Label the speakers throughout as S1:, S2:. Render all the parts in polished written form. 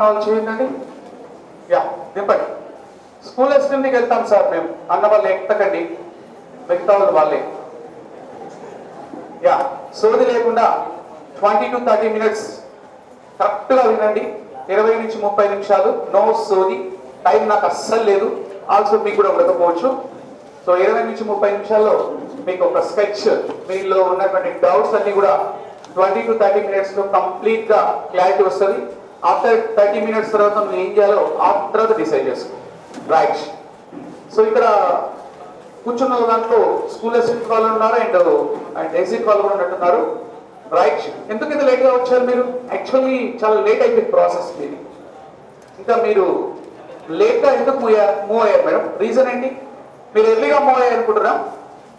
S1: వాళ్ళు చేయండి. Yeah దింపండి. School అసిస్టెంట్కి వెళ్తాం సార్ మేము అన్న వాళ్ళు ఎక్కకండి, మిగతా వాళ్ళు వాళ్ళే. యా సోది లేకుండా 20 to 30 minutes కరెక్ట్గా వినండి. 20 నుంచి 30 నిమిషాలు నో సోది. టైం నాకు అస్సలు లేదు, ఆల్సో మీకు కూడా ఉండకపోవచ్చు. సో 20 నుంచి 30 నిమిషాల్లో మీకు ఒక స్కెచ్, మీలో ఉన్నటువంటి డౌట్స్ అన్ని కూడా 20 to 30 minutes లో కంప్లీట్ గా క్లారిటీ వస్తుంది. ఆఫ్టర్ 30 minutes తర్వాత నువ్వు ఏం చేయాలో ఆ తర్వాత డిసైడ్ చేసుకో. రైట్. సో ఇక్కడ కూర్చున్న దాంట్లో స్కూల్ అసిస్టెంట్ వాళ్ళు ఉన్నారు అండ్ ఎగ్జిట్ వాళ్ళు కూడా ఉన్నట్టున్నారు. రైట్. ఎందుకు ఇంత లేట్గా వచ్చారు మీరు? యాక్చువల్లీ చాలా లేట్ అయిపోయింది ప్రాసెస్ మీది. ఇంకా మీరు లేట్గా ఎందుకు మూవ్ అయ్యారు మేడం? రీజన్ ఏంటి? మీరు ఎర్లీగా మూవ్ అయ్యారు అనుకుంటారా?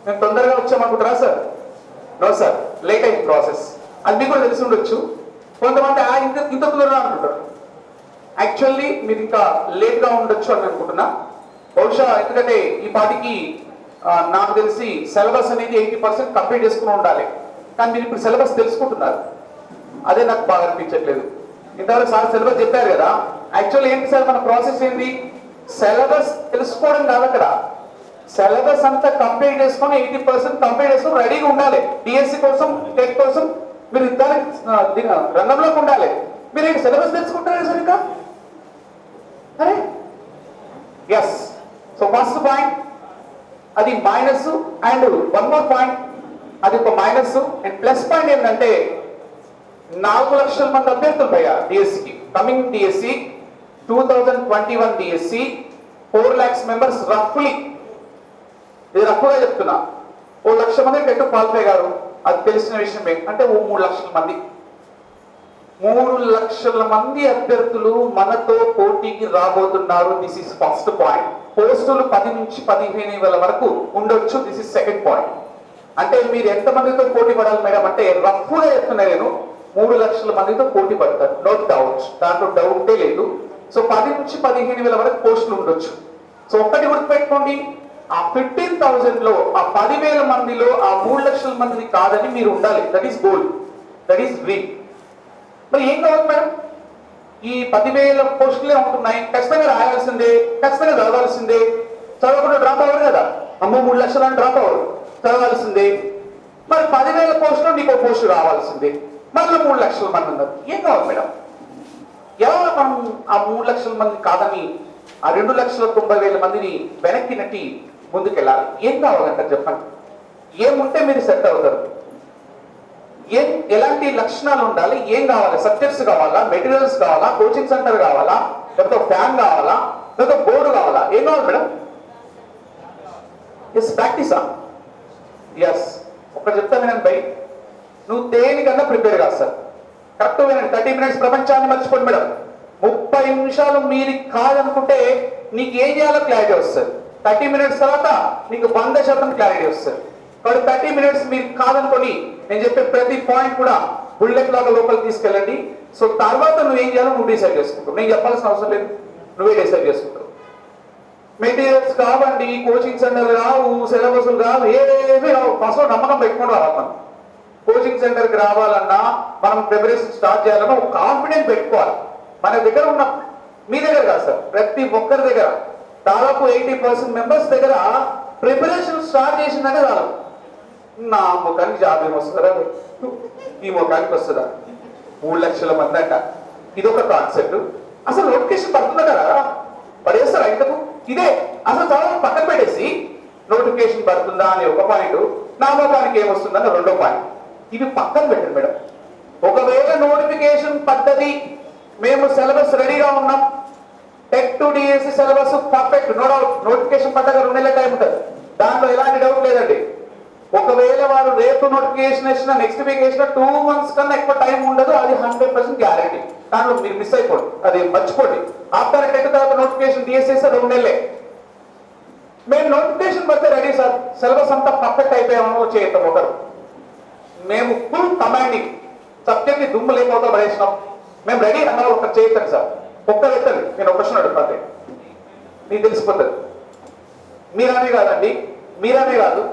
S1: మేము తొందరగా వచ్చామనుకుంటారా సార్? నో సార్, లేట్ అయింది ప్రాసెస్. అది మీకు కూడా తెలిసి ఉండొచ్చు. కొంతమంది ఇంత తొందరగా అనుకుంటారు. యాక్చువల్లీ మీరు ఇంకా లేట్గా ఉండొచ్చు అని అనుకుంటున్నా. బహుశా ఎందుకంటే ఈ పాటికి నాకు తెలిసి సిలబస్ అనేది 80% కంప్లీట్ చేసుకుని ఉండాలి. కానీ మీరు ఇప్పుడు సిలబస్ తెలుసుకుంటున్నారు, అదే నాకు బాగా అనిపించట్లేదు. ఇంతవరకు సార్ సిలబస్ చెప్పారు కదా. యాక్చువల్లీ ఏంటి సార్ మన ప్రాసెస్ ఏంటి? సిలబస్ తెలుసుకోవడం కాదు అక్కడ. సిలబస్ అంతా కంప్లీట్ చేసుకొని 80% కంప్లీట్ చేసుకొని రెడీగా ఉండాలి. డిఎస్సి కోసం, టెట్ కోసం మీరు దానికి రంగంలోకి ఉండాలి. మీరు ఏంటి సిలబస్ తెలుసుకుంటారు సార్ ఇంకా? అరే ఎస్. సో ఫస్ట్ పాయింట్ అది minus, and one more point అది ఒక మైనస్. అండ్ ప్లస్ పాయింట్ ఏంటంటే 4 లక్షల మంది అభ్యర్థులు పైగా డిఎస్సికి. Coming DSC 2021 DSC 4 lakhs members రఫ్లీ. ఇది రఫ్గా చెప్తున్నా. 1 లక్ష మంది టెట్ క్వాలిఫై గారు, అది తెలిసిన విషయమే. అంటే 3 లక్షల మంది, 3 లక్షల మంది అభ్యర్థులు మనతో పోటీకి రాబోతున్నారు. This is first point. పోస్టులు 10 నుంచి 15,000 వరకు ఉండొచ్చు. This is second point. అంటే మీరు ఎంతమందితో పోటీ పడాలి మేడం అంటే రఫ్గా చెప్తున్నా నేను, 3 లక్షల మందితో పోటీ పడతారు. నో డౌట్, దాంట్లో డౌటే లేదు. సో 10 నుంచి 15,000 వరకు పోస్టులు ఉండొచ్చు. సో ఒక్కటి గుర్తుపెట్టుకోండి, ఆ 15,000 లో ఆ 10,000 మందిలో ఆ 3 లక్షల మందిని కాదని మీరు ఉండాలి. That is goal, that is dream. మరి ఏం కావాలి మేడం? ఈ 10,000 పోస్టులే ఉంటున్నాయి, ఖచ్చితంగా రాయాల్సిందే, ఖచ్చితంగా చదవాల్సిందే. చదవకుండా డ్రాప్ అవ్వరు కదా. అమ్మో 3 లక్షలు అని డ్రాప్ అవ్వరు, చదవాల్సిందే. మరి 10,000 పోస్టులు నీకు పోస్టు రావాల్సిందే. మళ్ళీ 3 లక్షల మంది ఉన్నారు. ఏం కావాలి మేడం? ఎలా మనం ఆ 3 లక్షల మంది కాదని ఆ 2,90,000 మందిని వెనక్కి నెట్టి ముందుకెళ్ళాలి? ఏం కావాలంటారు చెప్పండి? ఏముంటే మీరు సెట్ అవుతారు? ఎలాంటి లక్షణాలు ఉండాలి? ఏం కావాలి? సబ్జెక్ట్స్ కావాలా, మెటీరియల్స్ కావాలా, కోచింగ్ సెంటర్ కావాలా, లేకపోతే ఫ్యాన్ కావాలా, లేకపోతే బోర్డు కావాలా? ఏం కావాలి మేడం? ఎస్ ప్రాక్టీసా? ఎస్. ఒకటి చెప్తా వినండి బై, నువ్వు దేనికన్నా ప్రిపేర్ కాదు సార్. కరెక్ట్ వినండి. 30 minutes ప్రపంచాన్ని మర్చిపోండి మేడం. 30 నిమిషాలు మీరు కాదనుకుంటే నీకు ఏం చేయాలో క్లారిటీ వస్తుంది. 30 minutes తర్వాత నీకు 100% క్లారిటీ వస్తుంది. కాబట్టి 30 minutes మీరు కాదనుకొని నేను చెప్పే ప్రతి పాయింట్ కూడా బుల్లెట్ లాగా లోపలికి తీసుకెళ్ళండి. సో తర్వాత నువ్వు ఏం చేయాలో నువ్వు డిసైడ్ చేసుకుంటావు. నేను చెప్పాల్సిన అవసరం లేదు, నువ్వే డిసైడ్ చేసుకుంటావు. మెటీరియల్స్ కావండి, కోచింగ్ సెంటర్లు కావు, సిలబస్లు కావు, ఏమీ రావు. ఫస్ట్ నమ్మకం పెట్టుకుని రావాలి. మనం కోచింగ్ సెంటర్కి రావాలన్నా, మనం ప్రిపరేషన్ స్టార్ట్ చేయాలన్నా ఒక కాన్ఫిడెన్స్ పెట్టుకోవాలి. మన దగ్గర ఉన్న, మీ దగ్గర కాదు సార్, ప్రతి ఒక్కరి దగ్గర దాదాపు 80% మెంబర్స్ దగ్గర ప్రిపరేషన్ స్టార్ట్ చేసిందంటే చాలు. నా ముఖానికి జాబ్ ఏమొస్తుందా, ఈ ముఖానికి వస్తుందా? 3 లక్షల మంది అంట. ఇదొక కాన్సెప్ట్. అసలు నోటిఫికేషన్ పడుతుందా కదా, పడేస్తారా ఇంతకు? ఇదే అసలు చాలా పక్కన పెట్టేసి నోటిఫికేషన్ పడుతుందా అని ఒక పాయింట్, నా ముఖానికి ఏమొస్తుందని రెండో పాయింట్. ఇవి పక్కన పెట్టండి మేడం. ఒకవేళ నోటిఫికేషన్ పద్ధతి, మేము సిలబస్ రెడీగా ఉన్నాం, TET to DSC syllabus perfect, no doubt. Notification పడ్డాక 2 నెలల టైం ఉంటుంది, దాంట్లో ఎలాంటి డౌట్ లేదండి. ఒకవేళ వారు రేపు నోటిఫికేషన్ వేసిన నెక్స్ట్ వీక్ వేసిన 2 months కన్నా ఎక్కువ టైం ఉండదు, అది 100% గ్యారంటీ. దాంట్లో మీరు మిస్ అయిపోండి, అది మర్చిపోండి. ఆఫ్టర్ టెట్ తర్వాత నోటిఫికేషన్ డిఎస్సి వేస్తే 2 నెలలే. మేము నోటిఫికేషన్ పడితే రెడీ సార్, సిలబస్ అంతా పర్ఫెక్ట్ అయిపోయామో చేయటం ఒకరు. మేము ఫుల్ కమాండింగ్, సబ్జెక్ట్ ని దుమ్ము లేకపోతే పడేసినాం, మేము రెడీ అన్న ఒకరు చేయొచ్చు సార్. ఒక్కరు ఎత్తండి, నేను ఒక క్వశ్చన్ అడుగుతాను, మీకు తెలిసిపోతుంది. మీరనే కాదండి, మీరనే కాదు,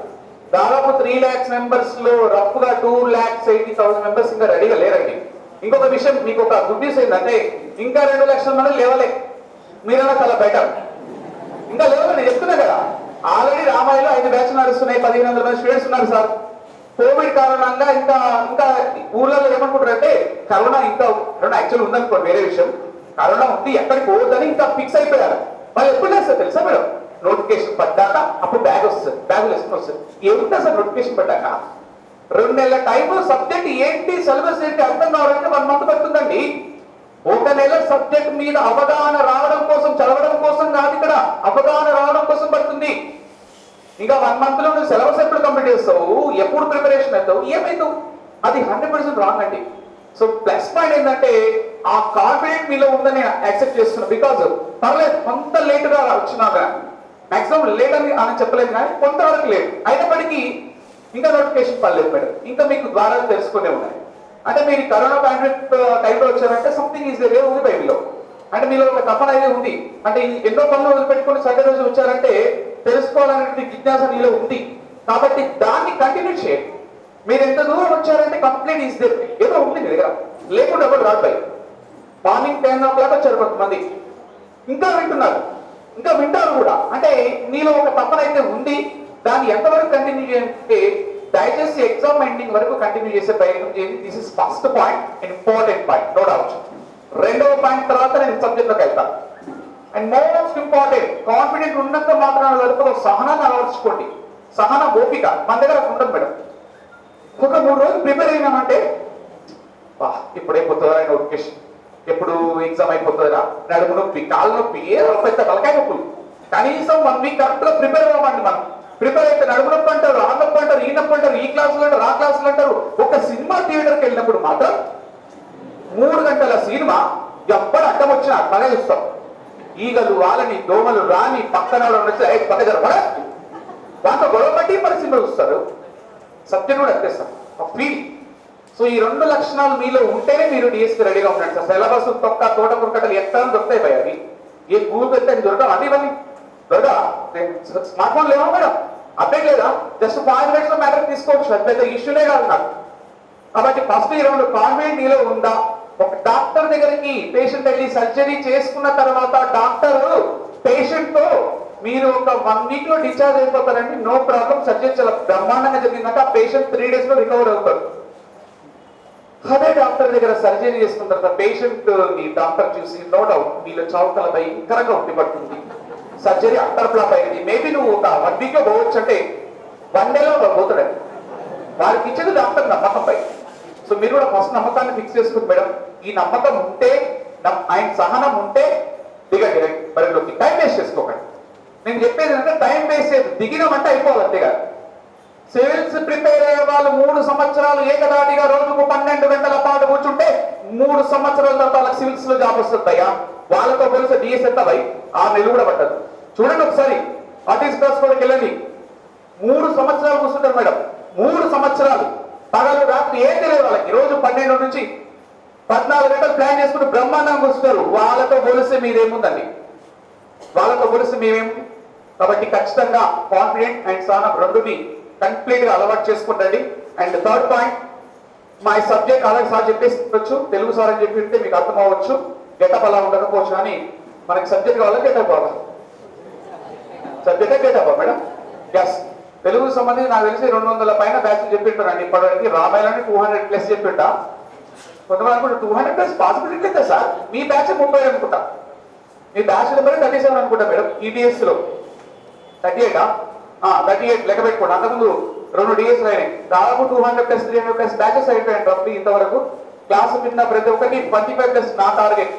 S1: దాదాపు 3 lakhs members లో రఫ్గా 2,80,000 members ఇంకా రెడీగా లేరండి. ఇంకొక విషయం, మీకు ఒక గుడ్ న్యూస్ ఏంటంటే ఇంకా 2 లక్షల మంది లేవలే. మీరైనా చాలా బెటర్. ఇంకా లేవలే, నేను చెప్తున్నా కదా. ఆల్రెడీ రామాయణలో 5 బ్యాచ్లు నడుస్తున్నాయి, 1500 మంది స్టూడెంట్స్ ఉన్నారు సార్. కోవిడ్ కారణంగా ఇంకా ఇంకా ఊర్లలో ఏమనుకుంటారంటే కరోనా ఇంకా యాక్చువల్ ఉందనుకోండి, వేరే విషయం. కరోనా ఉంది, ఎక్కడికి పోవద్దని ఇంకా ఫిక్స్ అయిపోయారు. వాళ్ళు ఎప్పుడు చేస్తారు తెలుసా మేడం? నోటిఫికేషన్ పడ్డాక అప్పుడు బ్యాగ్ వస్తుంది, బ్యాగులు వేసుకుని వస్తుంది. ఏముంటుంది సార్ నోటిఫికేషన్ పడ్డాక? 2 నెలల టైం, సబ్జెక్ట్ ఏంటి, సిలబస్ ఏంటి అర్థం కావాలంటే 1 మంత్ పడుతుందండి. 1 నెల సబ్జెక్ట్ మీద అవగాహన రావడం కోసం, చదవడం కోసం కాదు, ఇక్కడ అవగాహన రావడం కోసం పడుతుంది. ఇంకా 1 మంత్ లో నువ్వు సిలబస్ ఎప్పుడు కంప్లీట్ చేస్తావు, ఎప్పుడు ప్రిపరేషన్ అవుతావు, ఏమైతావు? అది 100% రాంగ్ అండి. సో ప్లస్ పాయింట్ ఏంటంటే ఆ కాన్ఫిడెంట్ మీలో ఉందని యాక్సెప్ట్ చేస్తున్నా. బికాజ్ పర్లేదు, కొంత లేట్ గా వచ్చినాగా, మాక్సిమం లేట్ అని చెప్పలేదు కానీ కొంతవరకు లేట్ అయినప్పటికీ ఇంకా నోటిఫికేషన్ పర్లేదు మేడం. ఇంకా మీకు ద్వారాలు తెలుసుకునే ఉన్నాయి. అంటే మీరు కరోనా పాండమిక్ టైంలో వచ్చారంటే సంథింగ్ ఈజ్ దే ఉంది బైబిల్లో. అంటే మీలో ఒక తపన అయితే ఉంది. అంటే ఎన్నో పనులు వదిలిపెట్టుకుని సండే రోజు వచ్చారంటే తెలుసుకోవాలనే జిజ్ఞాస మీలో ఉంది. కాబట్టి దాన్ని కంటిన్యూ చేయండి. మీరు ఎంత దూరం వచ్చారంటే కంప్లీట్ ఈజ్ దే, ఏదో ఉంది మీ దగ్గర, లేకుండా ఎవరు రాదు. బై మార్నింగ్ 10 o'clock వచ్చారు కొంతమంది, ఇంకా వింటున్నారు, ఇంకా వింటారు కూడా. అంటే మీలో ఒక తపన అయితే ఉంది. దాన్ని ఎంతవరకు కంటిన్యూ చేయాలంటే దయచేసి ఎగ్జామ్ ఎండింగ్ వరకు కంటిన్యూ చేసే ప్రయత్నం చేయండి. This is first point, important point, no doubt. రెండవ పాయింట్ తర్వాత నేను సబ్జెక్ట్లోకి వెళ్తాను. అండ్ మోస్ట్ ఇంపార్టెంట్, కాన్ఫిడెంట్ ఉన్నంత మాత్రం వరకు సహనాన్ని అలవర్చుకోండి. సహన ఓపిక మన దగ్గర ఉండదు మేడం. ఒక 3 రోజులు ప్రిపేర్ అయినామంటే ఇప్పుడు అయిపోతుందా నోటిఫికేషన్, ఎప్పుడు ఎగ్జామ్ అయిపోతుందా, నడుము నొప్పి, కాళ్ళు నొప్పి, ఏదో పెద్ద తలకాయ నొప్పులు. కనీసం 1 వీక్ కరెక్ట్ గా ప్రిపేర్ అవ్వమండి. మనం ప్రిపేర్ అయితే నడుము నొప్పి అంటారు, ఆ నొప్పి అంటారు, ఈ నొప్పి అంటారు, ఈ క్లాసులు అంటారు, ఆ క్లాసులు అంటారు. ఒక సినిమా థియేటర్కి వెళ్ళినప్పుడు మాత్రం 3 గంటల సినిమా ఎప్పుడు అడ్డం వచ్చినా బాగా చూస్తాం. ఈగలు వాళ్ళని, దోమలు రాని, పక్కన పక్క జరపడ దాంతో గొడవ పట్టి మన సినిమా చూస్తారు. సబ్జెక్ట్ కూడా ఎత్తేస్తాం, ఫీల్. సో ఈ 2 లక్షణాలు మీలో ఉంటేనే మీరు డిఎస్కి రెడీగా ఉండండి సార్. సిలబస్ తొక్క, తోట మురకటలు ఎక్కడ దొరుకుతాయి భయ అవి. ఏ గూగుల్ పెడితే దొరకవు, అది ఇవన్నీ దొరక. స్మార్ట్ ఫోన్ లేవా మేడం? అప్డేట్ లేదా? జస్ట్ 5 minutes లో మ్యాటర్ తీసుకోవచ్చు, అది పెద్ద ఇష్యూనే కాదు నాకు. కాబట్టి ఫస్ట్ ఈ 2 కాన్ఫిడెంట్ మీలో ఉందా? ఒక డాక్టర్ దగ్గరికి పేషెంట్ వెళ్ళి సర్జరీ చేసుకున్న తర్వాత డాక్టర్ పేషెంట్ తో మీరు ఒక 1 week లో డిశ్చార్జ్ అయిపోతారండి, నో ప్రాబ్లం. సర్జరీ చాలా బ్రహ్మాండంగా జరిగిందంటే ఆ పేషెంట్ 3 days లో రికవర్ అవుతారు. అదే డాక్టర్ దగ్గర సర్జరీ చేసుకున్న తర్వాత పేషెంట్ ని డాక్టర్ చూసి నో డౌట్ మీలో చౌకల భయంకరంగా ఉండిపడుతుంది, సర్జరీ అట్టర్ ఫ్లాప్ అయింది. మేబీ నువ్వు ఒక 1 week లో పోవచ్చు అంటే 1 day లో పోతాడండి. వారికి ఇచ్చేది డాక్టర్ నమ్మకంపై. సో మీరు కూడా ఫస్ట్ నమ్మకాన్ని ఫిక్స్ చేసుకుంది మేడం. ఈ నమ్మకం ఉంటే, ఆయన సహనం ఉంటే దిగండి బరిలోకి. టైం వేస్ట్ చేసుకోకండి. నేను చెప్పేది ఏంటంటే టైం వేస్ట్ చేయదు, దిగినామంటే అయిపోవాలి అంతేగాదు. సివిల్స్ ప్రిపేర్ అయ్యే వాళ్ళు 3 సంవత్సరాలు ఏకదాటిగా రోజుకు 12 గంటల పాటు కూర్చుంటే 3 సంవత్సరాల తర్వాత వాళ్ళకి సివిల్స్ లో జాబ్ వస్తుందయ్యా. వాళ్ళతో పోలిస్తే డిఎస్ ఎంత భయ్ 6 నెలలు కూడా పట్టదు. చూడండి ఒకసారి ఆర్టీసీ క్లాస్ కూడా వెళ్ళండి. 3 సంవత్సరాలు కూర్చుంటారు మేడం. 3 సంవత్సరాలు పగలు రాత్రి ఏం తెలియదు వాళ్ళకి. రోజు 12 నుంచి 14 గంటలు ప్లాన్ చేసుకుంటూ బ్రహ్మాండంగా కూర్చుంటారు. వాళ్ళతో పోలిస్తే మీరేముందండి, వాళ్ళతో పోలిస్తే మేమేముంది. కాబట్టి ఖచ్చితంగా కాన్ఫిడెంట్ అండ్ సహనం రెండుని కంప్లీట్ గా అలవాటు చేసుకుంటండి. అండ్ థర్డ్ పాయింట్, మా సబ్జెక్ట్ అలాగే సార్ చెప్పేసుకోవచ్చు, తెలుగు సార్ అని చెప్పి ఉంటే మీకు అర్థం అవ్వచ్చు. గెటప్ అలా ఉండకపోవచ్చు కానీ మనకి సబ్జెక్ట్ కావాలా గెటప్ కావాలా? సబ్జెక్టే గెటప్ మేడం. ఎస్, తెలుగు సంబంధించి నాకు తెలిసి 200 పైన బ్యాచ్లు చెప్పింటారండి ఇప్పటివరకు. రామాయణాన్ని 200+ చెప్పింటా. కొంతమంది అనుకుంటా 200+ పాసిబిలిటీ లేదా సార్? మీ బ్యాచ్ 30 అనుకుంటా, మీ బ్యాచ్ నెంబర్ 37 అనుకుంటా మేడం. ఈటీఎస్ లో 38 లెక్క పెట్టుకోండి. అంతకుముందు 2 డిఎస్ అయినాయి. దాదాపు 200+, 300+ బ్యాచెస్ అయిపోయాయి రఫ్లీ ఇంతవరకు. క్లాసు విన్న ప్రతి ఒక్కరికి 25+ నా టార్గెట్.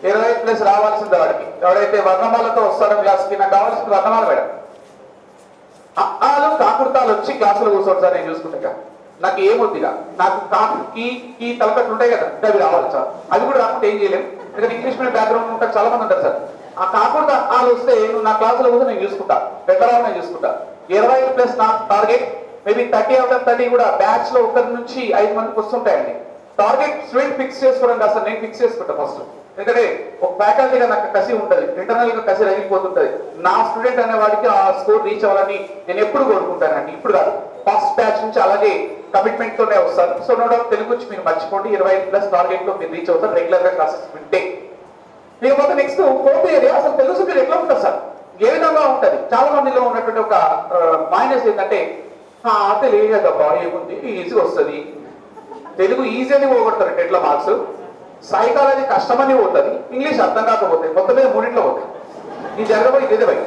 S1: 20+ రావాల్సింది వాడికి. ఎవడైతే వర్ణమాలతో వస్తాడో క్లాస్కి, నాకు కావాల్సింది వర్ణమాల మేడం. అలు కాకుర్తాలు వచ్చి క్లాసులో కూర్చోండి సార్, నేను చూసుకుంటా. నాకు ఏమొద్దిగా, నాకు కీ తలకట్లు ఉంటాయి కదా, అవి రావాలి సార్. అవి కూడా రాకుంటే ఏం చేయలేము. ఎందుకంటే ఇంగ్లీష్ మీడియం బ్యాక్గ్రౌండ్ ఉంటారు చాలా మంది ఉంటారు సార్. ఆ కాకుండా వాళ్ళు వస్తే నువ్వు నా క్లాసులో కూడా నేను చూసుకుంటా, బెటర్ నేను చూసుకుంటా. 20+ నా టార్గెట్. మేబీ 30 out of 30 కూడా బ్యాచ్ లో 1 నుంచి 5 మందికి వస్తుంటాయండి. టార్గెట్ స్టూడెంట్ ఫిక్స్ చేసుకోవడం కాదు సార్, నేను ఫిక్స్ చేసుకుంటా ఫస్ట్. ఎందుకంటే ఒక ఫ్యాకల్టీగా నాకు కసి ఉంటుంది, ఇంటర్నల్ గా కసి రగిలిపోతుంటది. నా స్టూడెంట్ అనే వాడికి ఆ స్కోర్ రీచ్ అవ్వాలని నేను ఎప్పుడు కోరుకుంటానండి. ఇప్పుడు కాదు, ఫస్ట్ బ్యాచ్ నుంచి అలాగే కమిట్మెంట్ తోనే వస్తారు. సో నో డౌట్ తెలుగు వచ్చి మీరు మర్చిపోండి, 25+ టార్గెట్ లో మీరు రీచ్ అవుతారు రెగ్యులర్ గా క్లాసెస్ వింటే. లేకపోతే నెక్స్ట్ ఫోర్త్ ఏరియా అసలు తెలుగు సబ్జెక్ట్ ఎట్లా ఉంటుంది సార్, ఏ విధంగా ఉంటుంది? చాలా మందిలో ఉన్నటువంటి ఒక మైనస్ ఏంటంటే తెలియదబ్బా ఏముంది ఈజీగా వస్తుంది, తెలుగు ఈజీ అని పోగొడతారు ఎట్లా మార్క్స్, సైకాలజీ కష్టమని పోతుంది, ఇంగ్లీష్ అర్థం కాకపోతే మొత్తం మీద మూడింట్లో పోతుంది. నీ జరగబోయి ఇదే బయట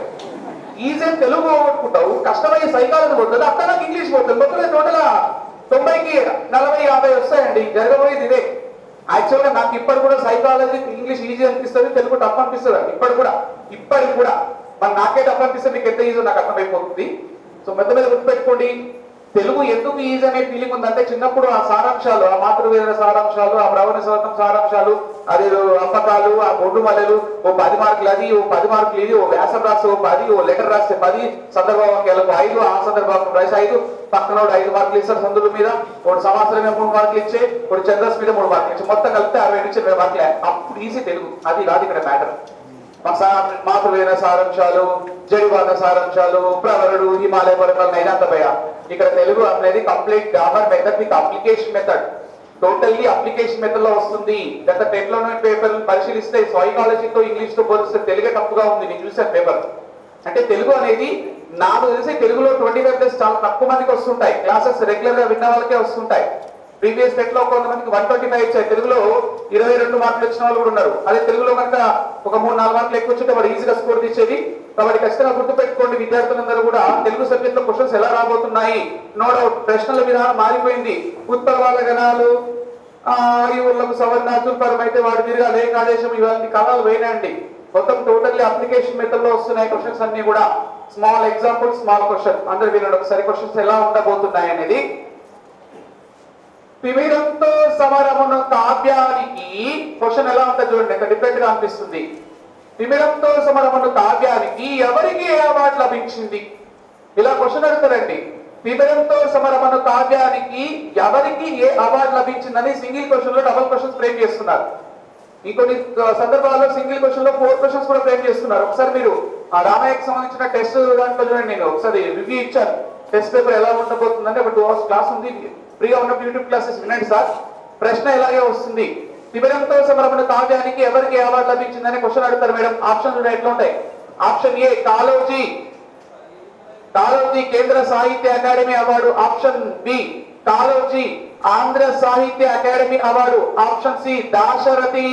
S1: ఈజీ అని తెలుగు పోగొట్టుకుంటావు, కష్టమయ్యే సైకాలజీ పోతుంది, అక్కడ నాకు ఇంగ్లీష్ పోతుంది, మొత్తం మీద టోటల్ 90కి 40, 50 వస్తాయండి. జరగబోయేది ఇదే. యాక్చువల్గా నాకు ఇప్పటి కూడా సైకాలజీ ఇంగ్లీష్ ఈజీ అనిపిస్తుంది, తెలుగు టఫ్ అనిపిస్తుంది. ఇప్పటికి కూడా మరి నాకే టఫ్ అనిపిస్తుంది, మీకు ఎంత ఈజీ నాకు అర్థమైపోతుంది. సో మొత్తం మీద గుర్తుపెట్టుకోండి, తెలుగు ఎందుకు ఈజీ అనే ఫీలింగ్ ఉందంటే చిన్నప్పుడు ఆ సారాంశాలు, ఆ మాతృవేద సారాంశాలు, ఆ ప్రవణ శాతం సారాంశాలు, అదే అంపకాలు, ఆ బొడ్డు మల్లెలు, ఓ 10 మార్కులు అది, ఓ 10 మార్కులు ఇది, ఓ వ్యాసం రాస్తే ఓ 10, ఓ లెటర్ రాస్తే 10, సందర్భవాక్యాలకు 5, ఆ సందర్భాలకు రాసి 5, పక్కన 5 మార్కులు ఇస్తారు సందుల మీద, ఒక సంవత్సరం మీద 3 మార్కులు ఇచ్చే, ఒక ఛందస్ మీద 3 మార్కులు ఇచ్చే, మొత్తం కలిపితే 60 నుంచి 20 మార్కులే. అప్పుడు ఈజీ తెలుగు. అది కాదు ఇక్కడ మ్యాటర్. మాతృవేద సారాంశాలు, జడివాద సారాంశాలు, ప్రవరుడు, హిమాలయ పర్వతాలు నైనాంతపయ. ఇక్కడ తెలుగు అనేది కంప్లీట్ గ్రామర్ మెథడ్, మీకు application method, totally application method లో వస్తుంది. గత 10 లో పేపర్ పరిశీలిస్తే సైకాలజీతో ఇంగ్లీష్ తో పోలిస్తే తెలుగే తప్పుగా ఉంది. నేను చూసాను పేపర్. అంటే తెలుగు అనేది నాకు తెలిసి తెలుగులో 25+ చాలా తక్కువ మందికి వస్తుంటాయి. క్లాసెస్ రెగ్యులర్ గా విన్న వాళ్ళకే వస్తుంటాయి. ప్రీవియస్ సెట్ లో కొంతమందికి 125 వచ్చాయి, తెలుగులో 22 మార్కులు వచ్చిన వాళ్ళు కూడా ఉన్నారు. అదే తెలుగులో కనుక ఒక 3-4 మార్కులు ఎక్కువ వచ్చింటే వాడు ఈజీగా స్కోర్ తీసేది. కాబట్టి ఖచ్చితంగా గుర్తుపెట్టుకోండి విద్యార్థులందరూ కూడా, తెలుగు సబ్జెక్ట్ లో క్వశ్చన్స్ ఎలా రాబోతున్నాయి. నో డౌట్ ప్రశ్నల విధానం మారిపోయింది. ఉత్పలవాళ్ళ గణాలు, ఈ ఊళ్ళకు సవర్ణాచుల్పరం అయితే వాడి మీదుగా లేఖ ఆదేశం, ఇవన్నీ కాలాలు వేయండి. మొత్తం టోటల్లీ అప్లికేషన్ మెథడ్ లో వస్తున్నాయి క్వశ్చన్స్ అన్ని కూడా. Small example, small question. అందరు వినండి ఒకసారి క్వశ్చన్స్ ఎలా ఉండబోతున్నాయి అనేది. తిమిరంతో సమరమును కావ్యానికి, క్వశ్చన్ ఎలా ఉంటుంది చూడండి, ఎంత డిఫరెంట్ గా అనిపిస్తుంది. తిమిరంతో సమరమును కావ్యానికి ఎవరికి ఏ అవార్డు లభించింది? ఇలా క్వశ్చన్ అడుగుతారండి. తిమిరంతో సమరమును కావ్యానికి ఎవరికి ఏ అవార్డు లభించిందని సింగిల్ క్వశ్చన్ లో డబుల్ క్వశ్చన్స్ ఫ్రేమ్ చేస్తున్నారు. ఇంకొన్ని సందర్భాల్లో సింగిల్ క్వశ్చన్ లో 4 క్వశ్చన్స్ కూడా ఫ్రేమ్ చేస్తున్నారు. ఒకసారి మీరు ఆ రామయ్యకి సంబంధించిన టెస్ట్ దాంట్లో చూడండి, నేను ఒకసారి రివ్యూ ఇచ్చాను. టెస్ట్ పేపర్ ఎలా ఉండబోతుందంటే ఒక 2 hours క్లాస్ ఉంది, ఫ్రీగా ఉన్నప్పుడు యూట్యూబ్ క్లాసెస్ వినండి సార్. ప్రశ్న ఇలాగే వస్తుంది. తిమిరంతో సమరమును కావ్యానికి ఎవరికి అవార్డు లభించిందని క్వశ్చన్ అడుగుతారు మేడం. ఆప్షన్ ఎట్లా ఉంటాయి? Option A Kaloji Kendra Sahitya Akademi award. Option B Kaloji Andhra Sahitya Akademi award. Option C Dasarathi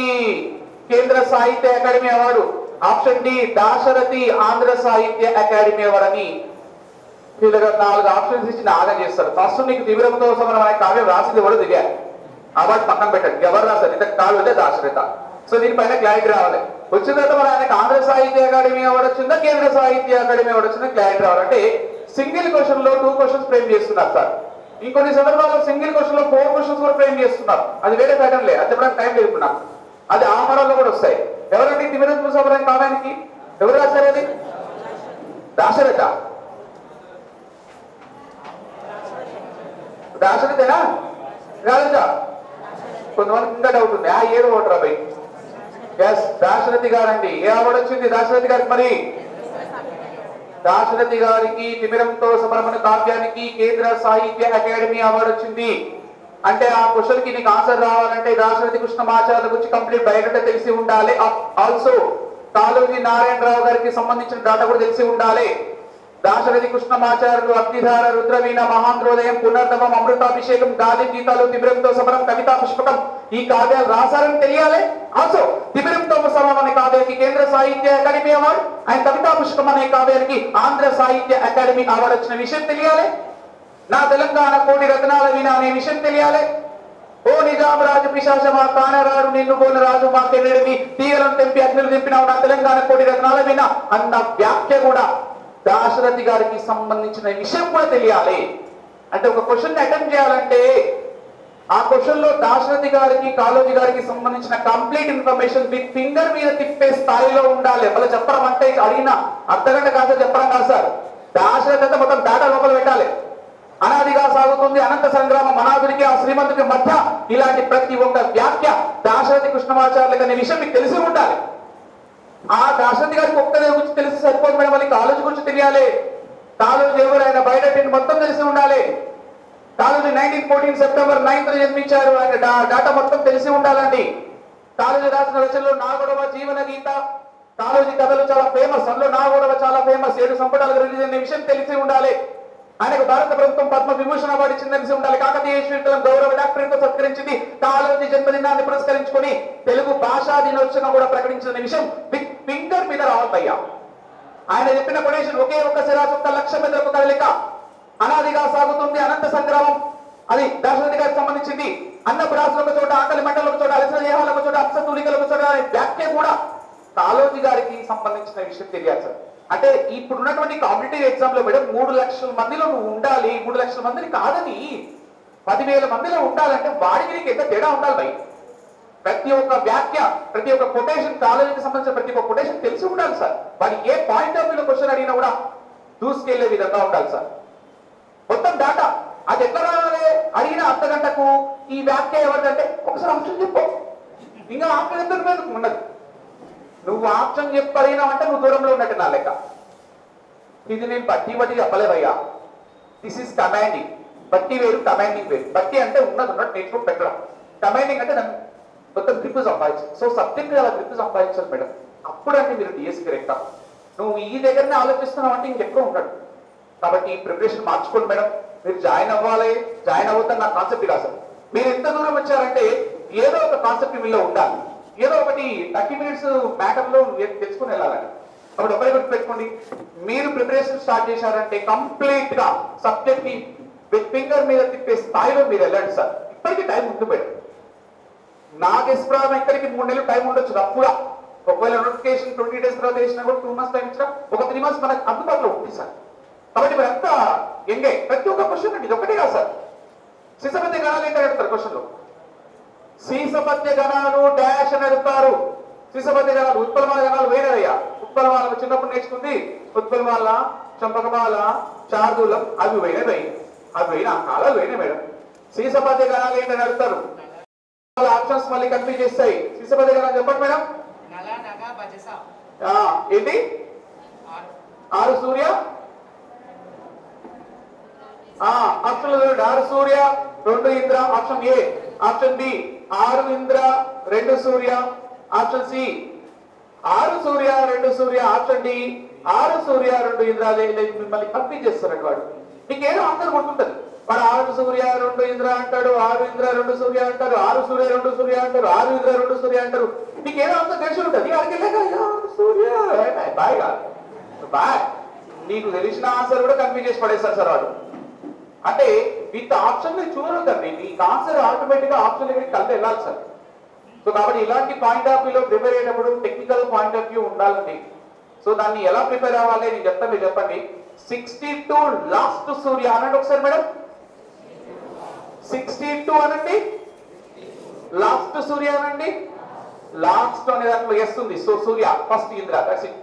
S1: Kendra Sahitya Akademi award. Option D Dasarathi Andhra Sahitya Akademi award అని వీళ్ళగా 4 ఆప్షన్స్ ఇచ్చి ఆగం చేస్తారు. ఫస్ట్ నీకు తిమిరంతో సమరం అనే కావ్యం రాసింది కూడా దిగారు, అవార్డు పక్కన పెట్టండి. ఎవరు రాశారు? ఇంత కావ్యతే దాశరథ. సో దీనిపైన క్లారిటీ రావాలి. వచ్చిన తర్వాత మరి ఆయనకు ఆంధ్ర సాహిత్య అకాడమీ అవార్డు వచ్చిందా, కేంద్ర సాహిత్య అకాడమీ అవార్డు వచ్చిందా, క్లారిటీ రావాలంటే సింగిల్ క్వశ్చన్ లో 2 క్వశ్చన్స్ ఫ్రేమ్ చేస్తున్నారు సార్. ఇంకొన్ని సందర్భాల్లో సింగిల్ క్వశ్చన్ లో 4 క్వశ్చన్స్ కూడా ఫ్రేమ్ చేస్తున్నారు. అది వేరే ప్యాటర్న్ లే, అది చెప్పడానికి టైం లేదు నాకు. అది ఆ మోడల్లో కూడా వస్తాయి. ఎవరండి తిమిరంతో సమరం కావ్యానికి ఎవరు రాశారు? అది దాశరథ. దాశరథేనా కాదా? కొంతమందికి ఇంకా డౌట్ ఉంది. ఏదో ఓటర్ అబ్బాయి. ఎస్, దాశరథి గారండి. ఏ అవార్డు వచ్చింది దాశరథి గారికి? మరి దాశరథి గారికి తిమిరంతో సమరమును కావ్యానికి కేంద్ర సాహిత్య అకాడమీ అవార్డు వచ్చింది. అంటే ఆ క్వశ్చన్ కి నీకు ఆన్సర్ రావాలంటే దాశరథి కృష్ణమాచార్యుల గురించి కంప్లీట్ బయోడేటా తెలిసి ఉండాలి. ఆల్సో కాళోజీ నారాయణరావు గారికి సంబంధించిన డాటా కూడా తెలిసి ఉండాలి. దాశరథి కృష్ణమాచార్యులు అగ్నిధార, రుద్రవీణ, మహాంధ్రోదయం, పునర్నవం, అమృతాభిషేకం, గాలి గీతాలు, తిమిరంతో సమరం, కవితా పుష్పకం ఈ కావ్యాలు రాశారని తెలియాలి. ఆల్సో తిమిరంతో సమరం అనే కావ్యానికి కేంద్ర సాహిత్య అకాడమీ అవార్డు అండ్ కవితా పుష్పకం అనే కావ్యానికి ఆంధ్ర సాహిత్య అకాడమీ అవార్డు వచ్చిన విషయం తెలియాలి. నా తెలంగాణ కోటి రత్నాల వీణ అనే విషయం తెలియాలి. ఓ నిజాం రాజు పిశాచమా కానరాడు నిన్ను పోల రాజు మా కెన్నెడిని తీగలను తెంపి అగ్నులు తెంపినావు నా తెలంగాణ కోటి రత్నాల వీణ అన్న వ్యాఖ్య కూడా దాశరథి గారికి సంబంధించిన విషయం కూడా తెలియాలి. అంటే ఒక క్వశ్చన్ అటెంప్ట్ చేయాలంటే ఆ క్వశ్చన్ లో దాశరథి గారికి కాళోజీ గారికి సంబంధించిన కంప్లీట్ ఇన్ఫర్మేషన్ విత్ ఫింగర్ మీద తిప్పే స్థాయిలో ఉండాలి. అలా చెప్పడం అంటే అడిగిన అర్ధగంట కాదు చెప్పడం కాదు సార్. దాశరథి అంటే మొత్తం డాటా లోపల పెట్టాలి. అనాదిగా సాగుతుంది అనంత సంగ్రామం అనాథుడికి ఆ శ్రీమంతుడికి మధ్య ఇలాంటి ప్రతి ఒక్క వ్యాఖ్య దాశరథి కృష్ణమాచార్యులకు అనే విషయం మీకు తెలిసి ఉండాలి. ఆ దాశరథి గారికి ఒక్కదే గురించి తెలిసి సరిపోదు మేడం, వాళ్ళకి కాలేజీ గురించి తెలియాలి. కాలేజీ ఎవరైనా బయట మొత్తం తెలిసి ఉండాలి. కాలేజీ 1914 సెప్టెంబర్ 9th జన్మించారు. ఆయన డాటా మొత్తం తెలిసి ఉండాలండి. కాలేజీ రాసిన రచనలు నాగొడవ జీవన గీత, కాలేజీ కథలు చాలా ఫేమస్. అందులో నాగొడవ చాలా ఫేమస్. 7 సంపుటాలకు రిలీజ్ అయిన విషయం తెలిసి ఉండాలి. ఆయనకు భారత ప్రభుత్వం పద్మ విభూషణ అవార్డు ఇచ్చింది తెలిసి ఉండాలి. కాకతీయ విశ్వవిద్యాలయం గౌరవ డాక్టరేట్తో సత్కరించింది. కాలేజీ జన్మదినాన్ని పురస్కరించుకొని తెలుగు భాషా దినోత్సవం కూడా ప్రకటించిన విషయం బిగ్ ఫింగర్ మీద రావద్దయ్యా. ఆయన చెప్పిన కొటేషన్ ఒకే ఒక్క శిరాచుక్క లక్ష మెదలకు కదలిక, అనాదిగా సాగుతుంది అనంత సంగ్రామం. అది దాశరథి గారికి సంబంధించింది. అన్నపు రాసులకు చోట, ఆకలి మంటలకు చోట, అలసిన దేహాలకు చోట, అప్సతూలికలకు చోట అనే వ్యాఖ్య కూడా కాళోజీ గారికి సంబంధించిన విషయం తెలియాలి సార్. అంటే ఇప్పుడు ఉన్నటువంటి కాంపిటేటివ్ ఎగ్జామ్ లో మేడం 3 లక్షల మందిలో నువ్వు ఉండాలి. 3 లక్షల మందిని కాదని 10,000 మందిలో ఉండాలంటే వాడికి నీకు ఎంత తేడా ఉండాలి భయ్. ప్రతి ఒక్క వ్యాఖ్య, ప్రతి ఒక్క కొటేషన్, కాలేజీకి సంబంధించిన ప్రతి ఒక్క కొటేషన్ తెలిసి ఉండాలి సార్. వాడి ఏ పాయింట్ ఆఫ్ వ్యూలో క్వశ్చన్ అడిగినా కూడా దూసుకెళ్లే విధంగా ఉండాలి సార్. మొత్తం డాటా అది ఎట్లా రావాలి? అడిగిన అర్ధ గంటకు ఈ వ్యాఖ్య ఎవరిదంటే ఒకసారి ఆప్షన్ చెప్పు. ఇంకా ఆప్షన్ ఎందుకు మీద ఉండదు. నువ్వు ఆప్షన్ చెప్పడినావంటే నువ్వు దూరంలో ఉన్నట్టు నా లెక్క. ఇది నేను బట్టి చెప్పలేదయ్యా. This is commanding. బట్టి వేరు, కమాండింగ్ వేరు. బట్టి అంటే ఉన్నది నేర్చుకుని పెట్టడం. కమాండింగ్ అంటే నన్ను మొత్తం గ్రిప్ సంపాదించాలి. సో సబ్జెక్ట్ అలా గ్రిప్ సంపాదించాలి మేడం. అప్పుడంటే మీరు డిఎస్సీకి రెక్టా. నువ్వు ఈ దగ్గరనే ఆలోచిస్తున్నావు అంటే ఇంకెక్కువ ఉంటాడు. కాబట్టి ప్రిపరేషన్ మార్చుకోండి మేడం. మీరు జాయిన్ అవ్వాలి, జాయిన్ అవ్వద్దని నా కాన్సెప్ట్ కాదు సార్. మీరు ఎంత దూరం వచ్చారంటే ఏదో ఒక కాన్సెప్ట్ మీలో ఉండాలి. ఏదో ఒకటి 30 minutes మ్యాటర్లో తెచ్చుకుని వెళ్ళాలని. కాబట్టి ఒకరి గుర్తు పెట్టుకోండి, మీరు ప్రిపరేషన్ స్టార్ట్ చేశారంటే కంప్లీట్ గా సబ్జెక్ట్ ని విత్ ఫింగర్ మీద తిప్పే స్థాయిలో మీరు వెళ్ళండి సార్. ఇప్పటికీ టైం ఉంది మేడం. నాకు ఎస్ప్రామ్ ఇక్కడికి 3 నెలలు టైం ఉండొచ్చు రఫ్గా. ఒకవేళ నోటిఫికేషన్ 20 days తర్వాత చేసినా కూడా 2 months టైం ఇచ్చినా ఒక 3 months మనకు అందుబాటులో ఉంది సార్. కాబట్టి మీరు అంతా ఎంగే ప్రతి ఒక్క క్వశ్చన్ అండి. ఇది ఒకటే కాదు సార్. శిశపత్య గణాలు ఏంటని అడుగుతారు క్వశ్చన్ లో. శీసపత్య గణాలు డాష్ అని అడుగుతారు. శిశపత్య గణాలు, ఉత్పలమాల గణాలు వేరేదయ్యా. ఉత్పలమాల చిన్నప్పుడు నేర్చుకుంది. ఉత్పలమాల, చంపకమాల, చార్దూలం అవి వేరేదయ్యి. అవి పోయిన ఆ కాలాలు వేరే మేడం. శీసపత్య గణాలు ఏంటని అడుగుతారు. ఆప్షన్స్ మళ్ళీ కన్ఫ్యూజ్ చేస్తాయి. శిశపత్య గణాలు చెప్పండి మేడం. ఏంటి? 6 Surya, option 6 Surya 2 Indra, option A. Option B 6 Indra 2 Surya, option C 6 Surya 2 Surya, option D 6 Surya 2 Indra. మిమ్మల్ని కన్ఫ్యూజ్ చేస్తారండి వాడు. మీకు ఏదో ఆన్సర్ గుర్తుంటది. వాడు 6 సూర్య 2 ఇంద్ర అంటాడు, 6 ఇంద్ర 2 సూర్య అంటారు, 6 సూర్య 2 సూర్య అంటారు, 6 ఇంద్ర 2 సూర్య అంటారు. మీకు ఏదో ఆన్సర్ తెలిసి ఉంటుంది. అడిగేలాగా సూర్య బాయ్ కాదు బాయ్. నీకు తెలిసిన ఆన్సర్ కూడా కన్ఫ్యూజ్ చేసి పడేస్తారు సార్ వాడు. అంటే విత్ ఆప్షన్ చూడొద్దండి. మీకు ఆన్సర్ ఆటోమేటిక్ గా ఆప్షన్ దగ్గరికి కలిసి వెళ్ళాలి సార్. సో కాబట్టి ఇలాంటి పాయింట్ ఆఫ్ వ్యూలో ప్రిపేర్ అయ్యేటప్పుడు టెక్నికల్ పాయింట్ ఆఫ్ వ్యూ ఉండాలండి. సో దాన్ని ఎలా ప్రిపేర్ అవ్వాలి నేను చెప్తాను, మీరు చెప్పండి. 62 లాస్ట్ సూర్య అనండి ఒకసారి మేడం. 62 అనండి, లాస్ట్ సూర్య అనండి. లాస్ట్ అనే దాంట్లో వస్తుంది. So Surya first Indra, that's it.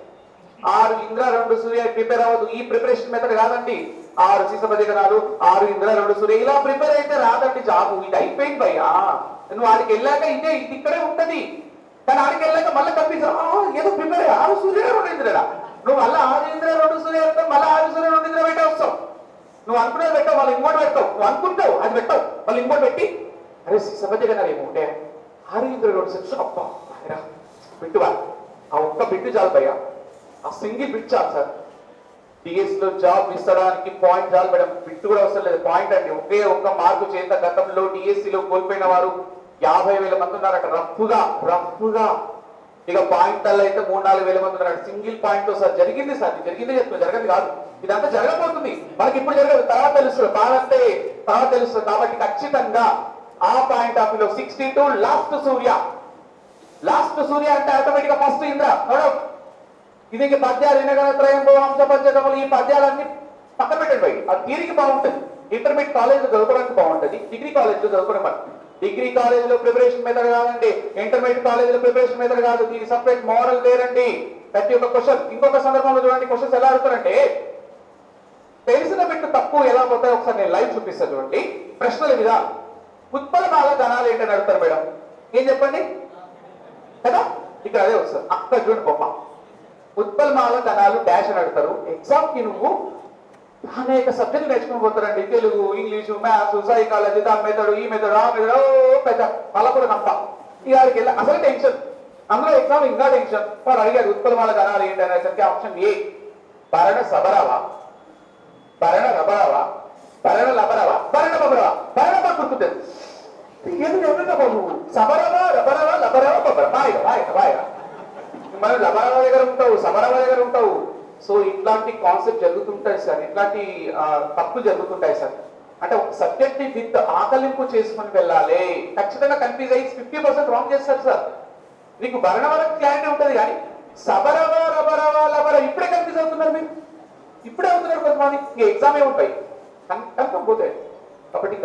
S1: 6 Indra 2 Surya prepare అవ్వదు. ఈ ప్రిపరేషన్ మెథడ్ కాదండి. 6 శిశపత్య గణాలు, 6 ఇంద్ర 2 సూర్య ఇలా ప్రిపేర్ అయితే రాదండి జాబు. ఇది అయిపోయింది భయ్యా. నువ్వు ఆడికి వెళ్ళాక ఇది ఇక్కడే ఉంటది. కానీ ఆడికి వెళ్ళాక మళ్ళీ కనిపిస్తా ఏదో ప్రిపేర్ 6 సూర్య 2 ఇంద్ర. నువ్వు మళ్ళీ 6 ఇంద్ర 2 సూర్య అంటావు, మళ్ళీ 6 సూర్య 2 ఇంద్ర పెట్టే వస్తావు. నువ్వు అనుకునేది పెట్టావు, వాళ్ళు ఇంకోటి పెడతావు. నువ్వు అనుకుంటావు అది పెట్టావు, వాళ్ళు ఇంకోటి పెట్టి అరే శిశపత్య గణాలు ఏమో ఉంటే 6 ఇంద్ర 2 సూర్య అబ్బా బిట్టువా. ఆ ఒక్క బిట్టు చాలు భయ్యా. ఆ సింగిల్ బిట్ చాలు సార్. డిఎస్ లో జాబ్ ఇస్తడానికి పాయింట్ చాలు మేడం. బిట్టు కూడా అవసరం లేదు. పాయింట్ అండి. ఒకే ఒక్క మార్కు చేత గతంలో డిఎస్సీలో కోల్పోయిన వారు 50,000 మంది ఉన్నారు అక్కడ రఫ్గా. ఇక పాయింట్ అలా అయితే 3-4 వేల మంది ఉన్నారు. సింగిల్ పాయింట్ లో సార్ జరిగింది సార్. జరిగిందే చెప్తున్నా, జరగదు కాదు. ఇదంతా జరగబోతుంది. మనకి ఇప్పుడు జరగదు, తర్వాత తెలుస్తుంది. బాగా తర్వాత తెలుస్తుంది. కాబట్టి ఖచ్చితంగా ఆ పాయింట్ ఆఫ్ వ్యూలో 62 లాస్ట్ సూర్య. లాస్ట్ సూర్య అంటే ఆటోమేటిక్ గా ఫస్ట్ ఇంద్ర. ఇది పద్యాలు వినగణత్రయం వంశ పంచకములు ఈ పద్యాలన్నీ పక్కన పెట్టండి పోయి. అది తీరికి బాగుంటుంది. ఇంటర్మీడియట్ కాలేజ్ చదువుకోవడానికి బాగుంటుంది. డిగ్రీ కాలేజ్ లో చదువుకోవడం. డిగ్రీ కాలేజ్ లో ప్రిపరేషన్ మెథడ్ కాదండి. ఇంటర్మీడియట్ కాలేజ్ లో ప్రిపరేషన్ మెథడ్ కాదు. దీనికి సపరేట్ మోడల్ వేరండి. ప్రతి ఒక్క క్వశ్చన్ ఇంకొక సందర్భంలో చూడండి. క్వశ్చన్స్ ఎలా అడుగుతారంటే తెలిసిన బిట్టు తక్కువ ఎలా పోతాయో ఒకసారి నేను లైవ్ చూపిస్తాను చూడండి. ప్రశ్నల విధానం. ఉత్పలమాల గణాలు ఏంటని అడుగుతారు మేడం. ఏం చెప్పండి కదా. ఇక్కడ అదే వస్తుంది. అక్కడ చూడండి బొమ్మ. ఉత్పలమాల గణాలు డాష్ అని అడుగుతారు. ఎగ్జామ్ కి నువ్వు అనేక సబ్జెక్టులు నేర్చుకుని పోతారండి. తెలుగు, ఇంగ్లీషు, మ్యాథ్స్, సైకాలజీ, దాని మెథడ్, ఈ మెథడ్, ఆ మెథడ్, పెద్ద పలకూడ కంప. ఇక ఆడికి వెళ్ళి అసలు టెన్షన్, అందులో ఎగ్జామ్ ఇంకా టెన్షన్. వాడు అడిగారు ఉత్పలమాల గణాలు ఏంటి అనేసరికి ఆప్షన్ ఏ భరణ సబరవా, భరణ రబరవా, భరణ లబరవా, భరణ బబరవా. భరణ బాగా గుర్తుంటుంది. ఎందుకు ఎవరైనా బాబు సబరవా, రబరవా, లబరవా, బబర బాయిగా బాయిగా బాయిగా మనం లబరవా దగ్గర ఉంటావు, సమరవా దగ్గర ఉంటావు. సో ఇట్లాంటి కాన్సెప్ట్ జరుగుతుంటాయి సార్, ఇట్లాంటి తప్పులు జరుగుతుంటాయి సార్. అంటే ఒక సబ్జెక్ట్ ని విత్ ఆకలింపు చేసుకుని వెళ్ళాలి. ఖచ్చితంగా కన్ఫ్యూజ్ అయ్యి 50% రాంగ్ చేస్తారు సార్. మీకు భరణ వరకు క్లారిటీ ఉంటుంది కానీ సబరవా, రబరవా, లబర ఇప్పుడే కన్ఫ్యూజ్ అవుతున్నారు మీరు. ఇప్పుడే అవుతున్నారు కొంతమంది. ఇంక ఎగ్జామే ఉంటాయి కన్ఫర్మ్ పోతాయి. కాబట్టి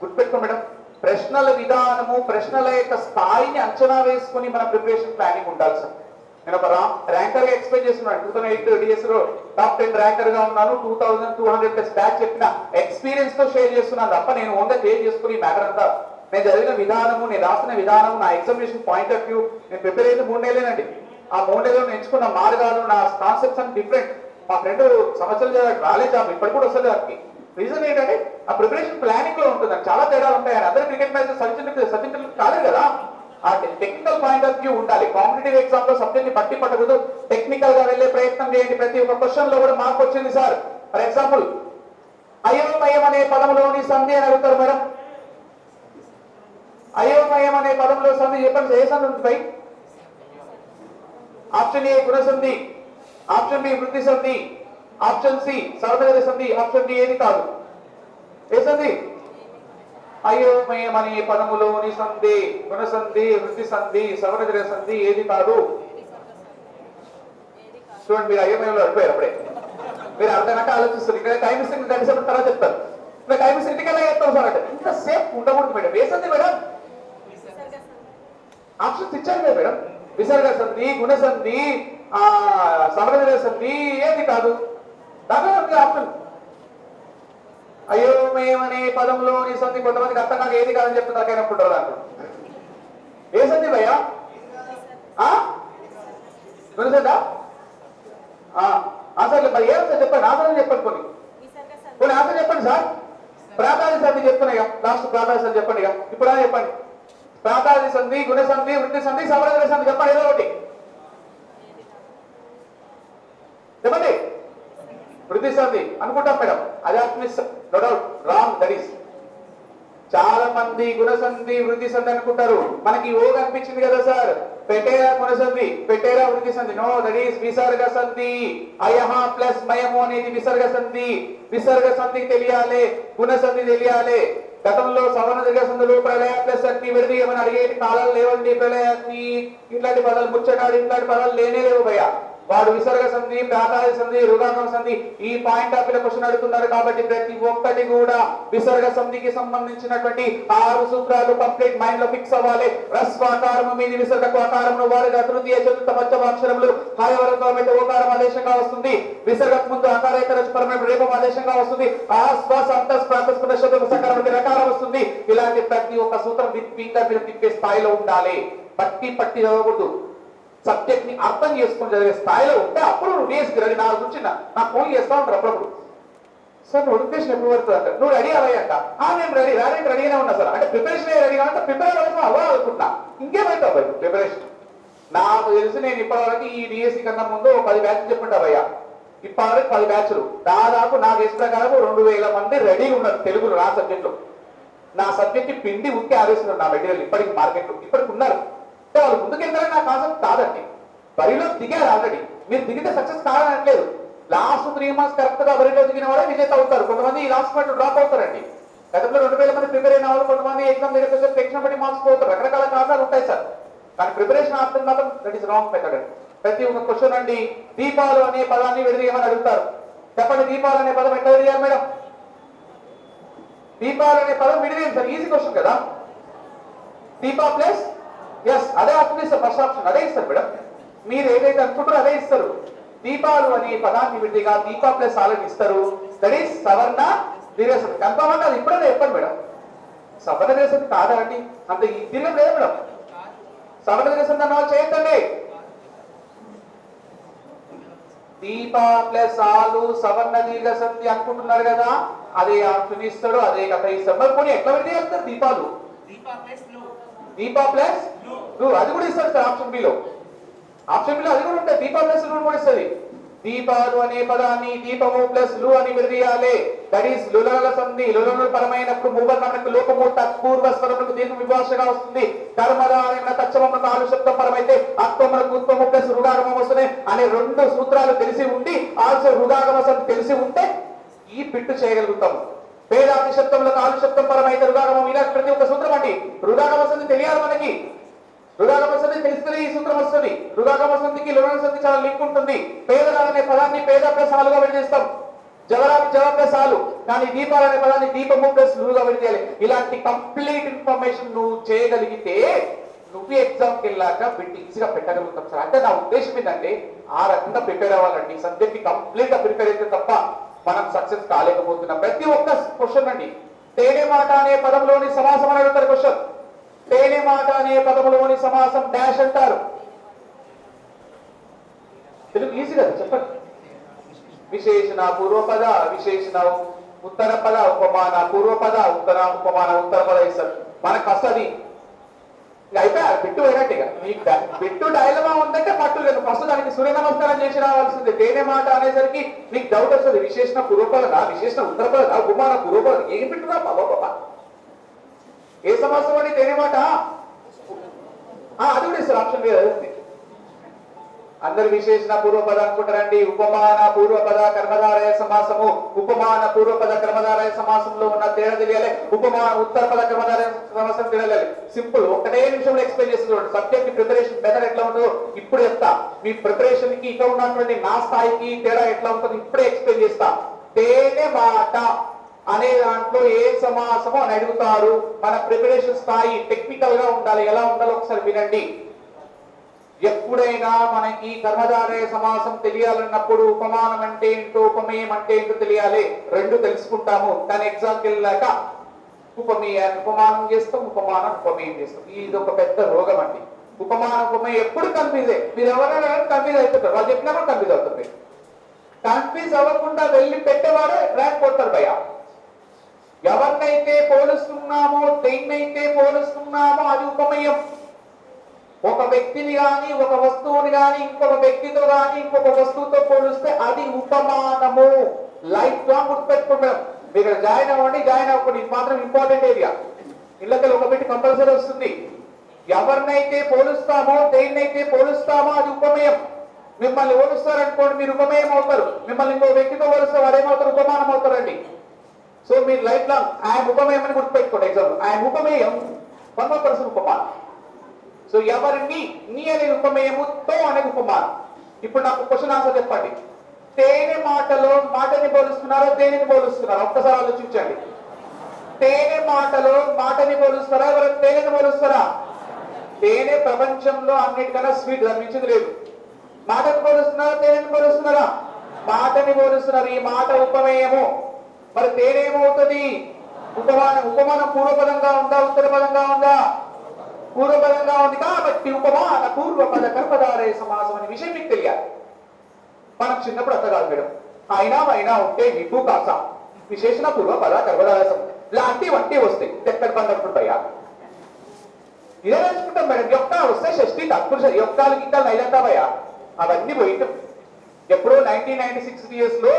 S1: గుర్తుపెట్టుకో మేడం, ప్రశ్నల విధానము, ప్రశ్నల యొక్క స్థాయిని అంచనా వేసుకుని మన ప్రిపరేషన్ ప్లానింగ్ ఉండాలి సార్. నేను ఒక ర్యాంకర్ గా ఎక్స్పెక్ట్ చేస్తున్నాను. 2008 డిఎస్ లో టాప్ 10 ర్యాంకర్ గా ఉన్నాను. 2200+ బ్యాచ్ చెప్పిన ఎక్స్పీరియన్స్ తో షేర్ చేస్తున్నాను తప్ప నేను ఓన్గా షేర్ చేసుకుని ఈ మ్యాటర్ అంతా నేను చదివిన విధానము, నేను రాసిన విధానం, నా ఎగ్జామినేషన్ పాయింట్ ఆఫ్ వ్యూ. నేను ప్రిపేర్ అయితే 3 నెలలేనండి. ఆ 3 నెలలు ఎంచుకున్న మార్గాలు, నా కాన్సెప్ట్స్ అన్ని డిఫరెంట్. మా ఫ్రెండ్ సంవత్సరాలు రాలేదు జాబ్, ఇప్పటికి కూడా వస్తుంది దానికి. రీజన్ ఏంటంటే ఆ ప్రిపరేషన్ ప్లానింగ్ లో ఉంటుంది. చాలా తేడాలు ఉంటాయి. అందరూ క్రికెట్ మ్యాచెస్ సచిన్ కాలేదు కదా. ఆ టెక్నికల్ పాయింట్ ఆఫ్ వ్యూ ఉండాలి. కాంపిటేటివ్ ఎగ్జామ్ లో సబ్జెక్ట్ ని బట్టి పట్టకూడదు. టెక్నికల్ గా వెళ్ళే ప్రయత్నం చేయండి. ప్రతి ఒక్క క్వశ్చన్ లో కూడా మార్క్ వచ్చింది సార్. ఫర్ ఎగ్జాంపుల్ అయోమయం అనే పదంలోని సంధి అని అడుగుతారు మేడం. అయోమయం అనే పదంలో సంధి చెప్పండి. ఏ సంధి ఉంటుంది? ఆప్షన్ ఏ గుణసంధి, ఆప్షన్ బి వృద్ధి సంధి, ఆప్షన్ సి సవర్ణగతి సంధి, ఆప్షన్ డి ఏది కాదు? ఏ సంధి? అయోమయం అనే పదములోని సంధి గుణసంధి, వృద్ధి సంధి, సవర్ణగతి సంధి ఏది కాదు? చూడండి, మీరు అయోమయంలో అడిపోయారు. అప్పుడే మీరు అర్ధగంట ఆలోచిస్తారు. ఇక్కడ టైం ఇస్తే గంట తర్వాత చెప్తారు. ఇక్కడ టైం ఇస్తే ఇంటికెళ్ళా చెప్తాం సార్ అంటే ఇంత సేఫ్ ఉండకూడదు మేడం. ఏ సంధి మేడం? ఆప్షన్స్ ఇచ్చారు కదా మేడం. విసర్గ సంధి, గుణసంధి, సవర్ణగతి సంధి ఏది కాదు? దాంట్లో ఆప్షన్ అయోమయం అనే పదంలోని సంధి కొంతమందికి అర్థం కాక ఏది కాదని చెప్తే తగ్గైనప్పుడు దాంట్లో ఏ సంధి భయ్యా? గుణసంధా? ఆన్సర్ మరి ఏ ఆన్సర్ చెప్పండి. ఆన్సర్ చెప్పండి. కొన్ని ఆన్సర్ చెప్పండి సార్. ప్రాతాది సంధి చెప్తున్నాయి. లాస్ట్ ప్రాతాది సంధి చెప్పండి. ఇప్పుడు చెప్పండి. ప్రాతాది సంధి, గుణసంధి, వృద్ధి సంధి, సవర్ణగతి సంధి చెప్పండి. ఏదో ఒకటి చెప్పండి. వృద్ధి సంధి అనుకుంటాం మేడం. అది no doubt wrong. That is చాలా మంది గుణసంధి, వృద్ధి సంధి అనుకుంటారు. మనకి ఓ కనిపించింది కదా సార్. పెట్టేరా గుణసంధి, పెట్టేరా వృద్ధి సంధి. నో, దట్ ఈస్ విసర్గ సంధి. అయహ ప్లస్ మయము అనేది విసర్గ సంధి. విసర్గ సంధి తెలియాలి, గుణసంధి తెలియాలి. గతంలో సవర్ణ సంధులు ప్రళయ ప్లస్ అగ్ని విడిది ఏమని అడిగేటి కాలాలు లేవండి. ప్రళయాగ్ని ఇట్లాంటి పదాలు, ముచ్చటాడు ఇట్లాంటి పదాలు లేనే లేవు భయ్య. వాడు విసర్గ సంధి, ప్రాతాది సంధి, రుగాగమ సంధి ఈ పాయింట్ ఆఫ్ వ్యూ క్వశ్చన్ అడుగుతున్నారు. కాబట్టి ప్రతి ఒక్కటి కూడా విసర్గ సంధికి సంబంధించినటువంటి 6 సూత్రాలు కంప్లీట్ మైండ్ లో ఫిక్స్ అవ్వాలి. రస్వాకారము మీది విసర్గకు ఆకారమును వారిగా తృతీయ చతుర్థ పంచమ అక్షరములు హాయవరంతో పెట్టి ఓకారం ఆదేశంగా వస్తుంది. విసర్గకు ముందు ఆకారేతర పరమైన రేపం ఆదేశంగా వస్తుంది. ఆస్వాస్ అంతస్ ప్రాతస్పద శబ్దం సకారం రకారం వస్తుంది. ఇలాంటి ప్రతి ఒక్క సూత్రం ఫింగర్ మీద తిప్పే స్థాయిలో ఉండాలి. పట్టి చదవకూడదు. సబ్జెక్ట్ ని అర్థం చేసుకుని చదివే స్థాయిలో ఉంటే అప్పుడు నువ్వు డిఎస్కి రెడీ. నా గురించి నాకు ఫోన్ చేస్తా ఉంటారు అప్పుడప్పుడు. సార్ నోటిఫికేషన్ ఎప్పుడు పడుతుంది అంట. నువ్వు రెడీ అవ్వయ్యాక నేను రెడీ రెడీగానే ఉన్నా సార్ అంటే ప్రిపరేషన్ రెడీగా అంటే ప్రిపేర్ అవ్వాలనుకుంటున్నా. ఇంకేమైతే ప్రిపరేషన్ నాకు తెలిసి నేను ఇప్పటివరకు ఈ డిఎస్సి కన్నా ముందు 10 బ్యాచ్లు చెప్పుంటా భయ్యా. ఇప్పటివరకు 10 బ్యాచ్లు దాదాపు నాకు వేసిన ప్రకారం 2000 మంది రెడీ ఉన్నారు తెలుగులో నా సబ్జెక్టులో. నా సబ్జెక్ట్ పిండి ఉక్కి ఆవేస్తున్నారు నా మెటీరియల్ ఇప్పటికి మార్కెట్లో ఇప్పటికి ఉన్నారు. అంటే వాళ్ళు ముందుకెళ్తారని నా కాన్సెప్ట్ కాదండి. బరిలో దిగారు ఆల్రెడీ. మీరు దిగితే సక్సెస్ కాదనట్లేదు. లాస్ట్ 3 మంత్స్ కరెక్ట్ గా బరిలో దిగిన వాళ్ళే విజేత అవుతారు. కొంతమంది లాస్ట్ మంత్ డ్రాప్ అవుతారండి. గతంలో 2000 మంది ప్రిపేర్ అయిన వాళ్ళు కొంతమంది ఎగ్జామ్ దగ్గర టెక్షన్ బట్టి మార్క్స్ పోతారు. రకరకాల కారణాలు ఉంటాయి సార్. కానీ ప్రిపరేషన్ ఆప్షన్ మాత్రం దట్ ఈస్ రాంగ్ మెథడ్ అండి. ప్రతి ఒక్క క్వశ్చన్ అండి దీపాలు అనే పదాన్ని విడదీయమని అడుగుతారు. చెప్పండి, దీపాలు అనే పదం ఎట్లా విడదీయాలి మేడం? దీపాలు అనే పదం విడదీయండి సార్. ఈజీ క్వశ్చన్ కదా. దీపా ప్లస్ ఎస్ అదే ఆప్షన్ ఇస్తారు. ఫస్ట్ ఆప్షన్ అదే ఇస్తారు మేడం. మీరు ఏదైతే అనుకుంటారో అదే ఇస్తారు. దీపాలు అనే పదాన్ని విడిగా దీపా ప్లస్ ఆల్రెడీ ఇస్తారు. దట్ ఈస్ సవర్ణ దీర్ఘసంధి. కన్ఫర్మ్ అంటే అది ఇప్పుడే చెప్పండి మేడం. సవర్ణ దీర్ఘసంధి కాదా అండి? అంత ఈ దీర్ఘం లేదు మేడం. సవర్ణ దీర్ఘసంధి అన్న వాళ్ళు చేయొద్దండి. దీప ప్లస్ ఆలు సవర్ణ దీర్ఘ సంధి అనుకుంటున్నారు కదా, అదే ఆప్షన్ ఇస్తాడు, అదే కథ ఇస్తాడు. మరి కొన్ని ఎట్లా పెట్టి చేస్తారు దీపాలు? దీప ప్లస్ అది కూడా ఇస్తాడు sir option below. Option below అది కూడా ఉంటుంది, దీప ప్లస్ లు కూడా ఇస్తుంది. దీపాలు అనే పదాన్ని దీపము ప్లస్ లు అని విడదీయాలి. దట్ ఈస్ లులగ సంధి. లులలు పరమైనప్పుడు మూవర్ణములకు లోపము తత్పూర్వ స్వరములకు దీర్ఘ విభాషగా వస్తుంది. కర్మధారణ తచ్చమములకు ఆలు శబ్దం పరమైతే అత్వములకు ఉత్వము ప్లస్ రుగాగమం వస్తుంది అనే రెండు సూత్రాలు తెలిసి ఉండి ఆల్సో రుగాగమ సంధి తెలిసి ఉంటే ఈ బిట్టు చేయగలుగుతాము. వేదాంతి శబ్దములకు ఆలు శబ్దం పరమైతే రుగాగమం, ఇలా ప్రతి ఒక్క సూత్రం అండి. రుగాగమ సంధి తెలియాలి మనకి. రుగాగమ సంధి తెలిస్తే ఈ సూత్రం వస్తుంది. రుగాగమ సంధికి లులగ సంధి చాలా లింక్ ఉంటుంది. పేదల అనే పదాన్ని పేద ప్లస్ ఆలుగా విడదీస్తాం, జవరాలు జవ ప్లస్ ఆలు. కానీ దీపాలు అనే పదాన్ని దీపము ప్లస్ లుగా విడదీయాలి. ఇలాంటి కంప్లీట్ ఇన్ఫర్మేషన్ నువ్వు చేయగలిగితే నువ్వు ఎగ్జామ్కి వెళ్ళాక బిట్ ఈజీగా పెట్టగలుగుతాం సార్. అంటే నా ఉద్దేశం ఏంటంటే ఆ రకంగా ప్రిపేర్ అవ్వాలండి. సబ్జెక్ట్ కి కంప్లీట్ గా ప్రిపేర్ అయితే తప్ప మనం సక్సెస్ కాలేకపోతున్నాం. ప్రతి ఒక్క క్వశ్చన్ అండి. తేనె మాట అనే పదంలోని సమాసం అని అడుగుతారు క్వశ్చన్. తేనె మాట అనే పదములోని సమాసం డాష్ అంటారు. తెలుగు ఈజీ కదా చెప్పండి. విశేషణ పూర్వపద, విశేషణ ఉత్తర పద, ఉపమాన పూర్వపద, ఉత్తర ఉపమాన ఉత్తర పద ఇస్తారు. మనకు వస్తుంది అయిపోయా బిట్టు అయినట్టుగా. నీకు బిట్టు డైలమా ఉందంటే పట్టు లేదు. ఫస్ట్ దానికి సూర్య నమస్కారం చేసి రావాల్సిందే. తేనె మాట అనేసరికి నీకు డౌట్ వస్తుంది. విశేషణ పూర్వపదనా, విశేషణ ఉత్తర పదనా, ఉపమాన పూర్వపద ఏం బిట్టురా బాబా? ఏ సమాసం అని తేనె మాట అది కూడా ఇస్తారు ఆప్షన్ లేదు. అందరు విశేషణ పూర్వపద అనుకుంటారండి. ఉపమాన పూర్వపద కర్మధారయ సమాసము, ఉపమాన పూర్వపద కర్మధారయ సమాసంలో ఉన్న తేడా తెలియాలి. ఉపమాన ఉత్తర పద కర్మధారయ సమాసం తెలియాలి. సింపుల్, ఒకటే నిమిషంలో ఎక్స్ప్లెయిన్ చేస్తున్నాడు. సబ్జెక్ట్ ప్రిపరేషన్ మెథడ్ ఎట్లా ఉంటుందో ఇప్పుడు చెప్తా. మీ ప్రిపరేషన్ కి ఇక్కడ ఉన్నటువంటి నా స్థాయికి తేడా ఎట్లా ఉంటుందో ఇప్పుడే ఎక్స్ప్లెయిన్ చేస్తా. తేనె మాట అనే దాంట్లో ఏ సమాసము అని అడుగుతారు. మన ప్రిపరేషన్ స్థాయి టెక్నికల్ గా ఉండాలి. ఎలా ఉండాలో ఒకసారి వినండి. ఎప్పుడైనా మనకి కర్మధారయ సమాసం తెలియాలన్నప్పుడు ఉపమానం అంటే ఏంటో ఉపమేయం అంటే ఏంటో తెలియాలి. రెండు తెలుసుకుంటాము. కానీ ఎగ్జామ్కి వెళ్ళాక ఉపమేయాన్ని ఉపమానం చేస్తాం, ఉపమానం ఉపమేయం చేస్తాం. ఇది ఒక పెద్ద రోగం అండి. ఉపమానం ఉపమేయం ఎప్పుడు కన్ఫ్యూజే. మీరు ఎవరైనా కన్ఫ్యూజ్ అవుతుంటారు, వాళ్ళు చెప్పినప్పుడు కన్ఫ్యూజ్ అవుతుంది. కన్ఫ్యూజ్ అవ్వకుండా వెళ్ళి పెట్టేవాడు ర్యాంక్ కొడతారు భయ. ఎవరినైతే పోలుస్తున్నామో, దేన్నైతే పోలుస్తున్నామో అది ఉపమేయం. ఒక వ్యక్తిని గాని, ఒక వస్తువుని గాని ఇంకొక వ్యక్తితో గాని, ఇంకొక వస్తువుతో పోలిస్తే అది ఉపమానము. Life long గుర్తుపెట్టుకుంటాం. మీరు జాయిన్ అవ్వండి, జాయిన్ అవ్వకండి, ఇది మాత్రం ఇంపార్టెంట్ ఏరియా. ఇళ్ళకి ఒక బిట్ కంపల్సరీ వస్తుంది. ఎవరినైతే పోలుస్తామో, దేన్నైతే పోలుస్తామో అది ఉపమేయం. మిమ్మల్ని పోలుస్తారనుకోండి, మీరు ఉపమేయం అవుతారు. మిమ్మల్ని ఇంకో వ్యక్తితో పోలిస్తే వాడేమవుతారు? ఉపమానం అవుతారండి. సో మీరు లైఫ్ లాంగ్ ఆయన ఉపమేయం అని గుర్తుపెట్టుకోండి. ఎగ్జాంపుల్ ఆయన ఉపమేయం, 1% ఉపమానం. సో ఎవరిని నీ అనేది ఉపమేయము, తో అనేది ఉపమానం. ఇప్పుడు నాకు క్వశ్చన్ ఆన్సర్ చెప్పండి. తేనె మాటలో మాటని పోలుస్తున్నారో దేనిని పోలుస్తున్నారో ఒక్కసారి ఆలోచించండి. తేనె మాటలో మాటని పోలుస్తారా, ఎవరు తేనెని పోలుస్తారా? తేనె ప్రపంచంలో అన్నిటికన్నా స్వీట్, దాని మించింది లేదు. మాటని పోలుస్తున్నారా, తేనెని పోలుస్తున్నారా? మాటని పోలుస్తున్నారు. ఈ మాట ఉపమేయము. మరి తేనె ఏమవుతుంది? ఉపమానం. ఉపమానం పూర్వపదంగా ఉందా, ఉత్తర పదంగా ఉందా? పూర్వపదంగా ఉంది. కాబట్టి ఉపమాన పూర్వపద కర్మధారయ సమాసం అనే విషయం మీకు తెలియాలి. మనం చిన్నప్పుడు అట్లా కాదు మేడం. అయినా ఉంటే విప్పు కాస విశేషణ పూర్వపద కర్మధారయ సమాసం లాంటివంటి వస్తాయి. ఎక్కడ పండుగ ఇదే నేర్చుకుంటాం మేడం. యొక్క వస్తే షష్ఠి తక్కువ యొక్కాలు గిక్కాలు నైలంటావయ్యా అవన్నీ పోయింది. ఎప్పుడో 1996 ఇయర్స్ లో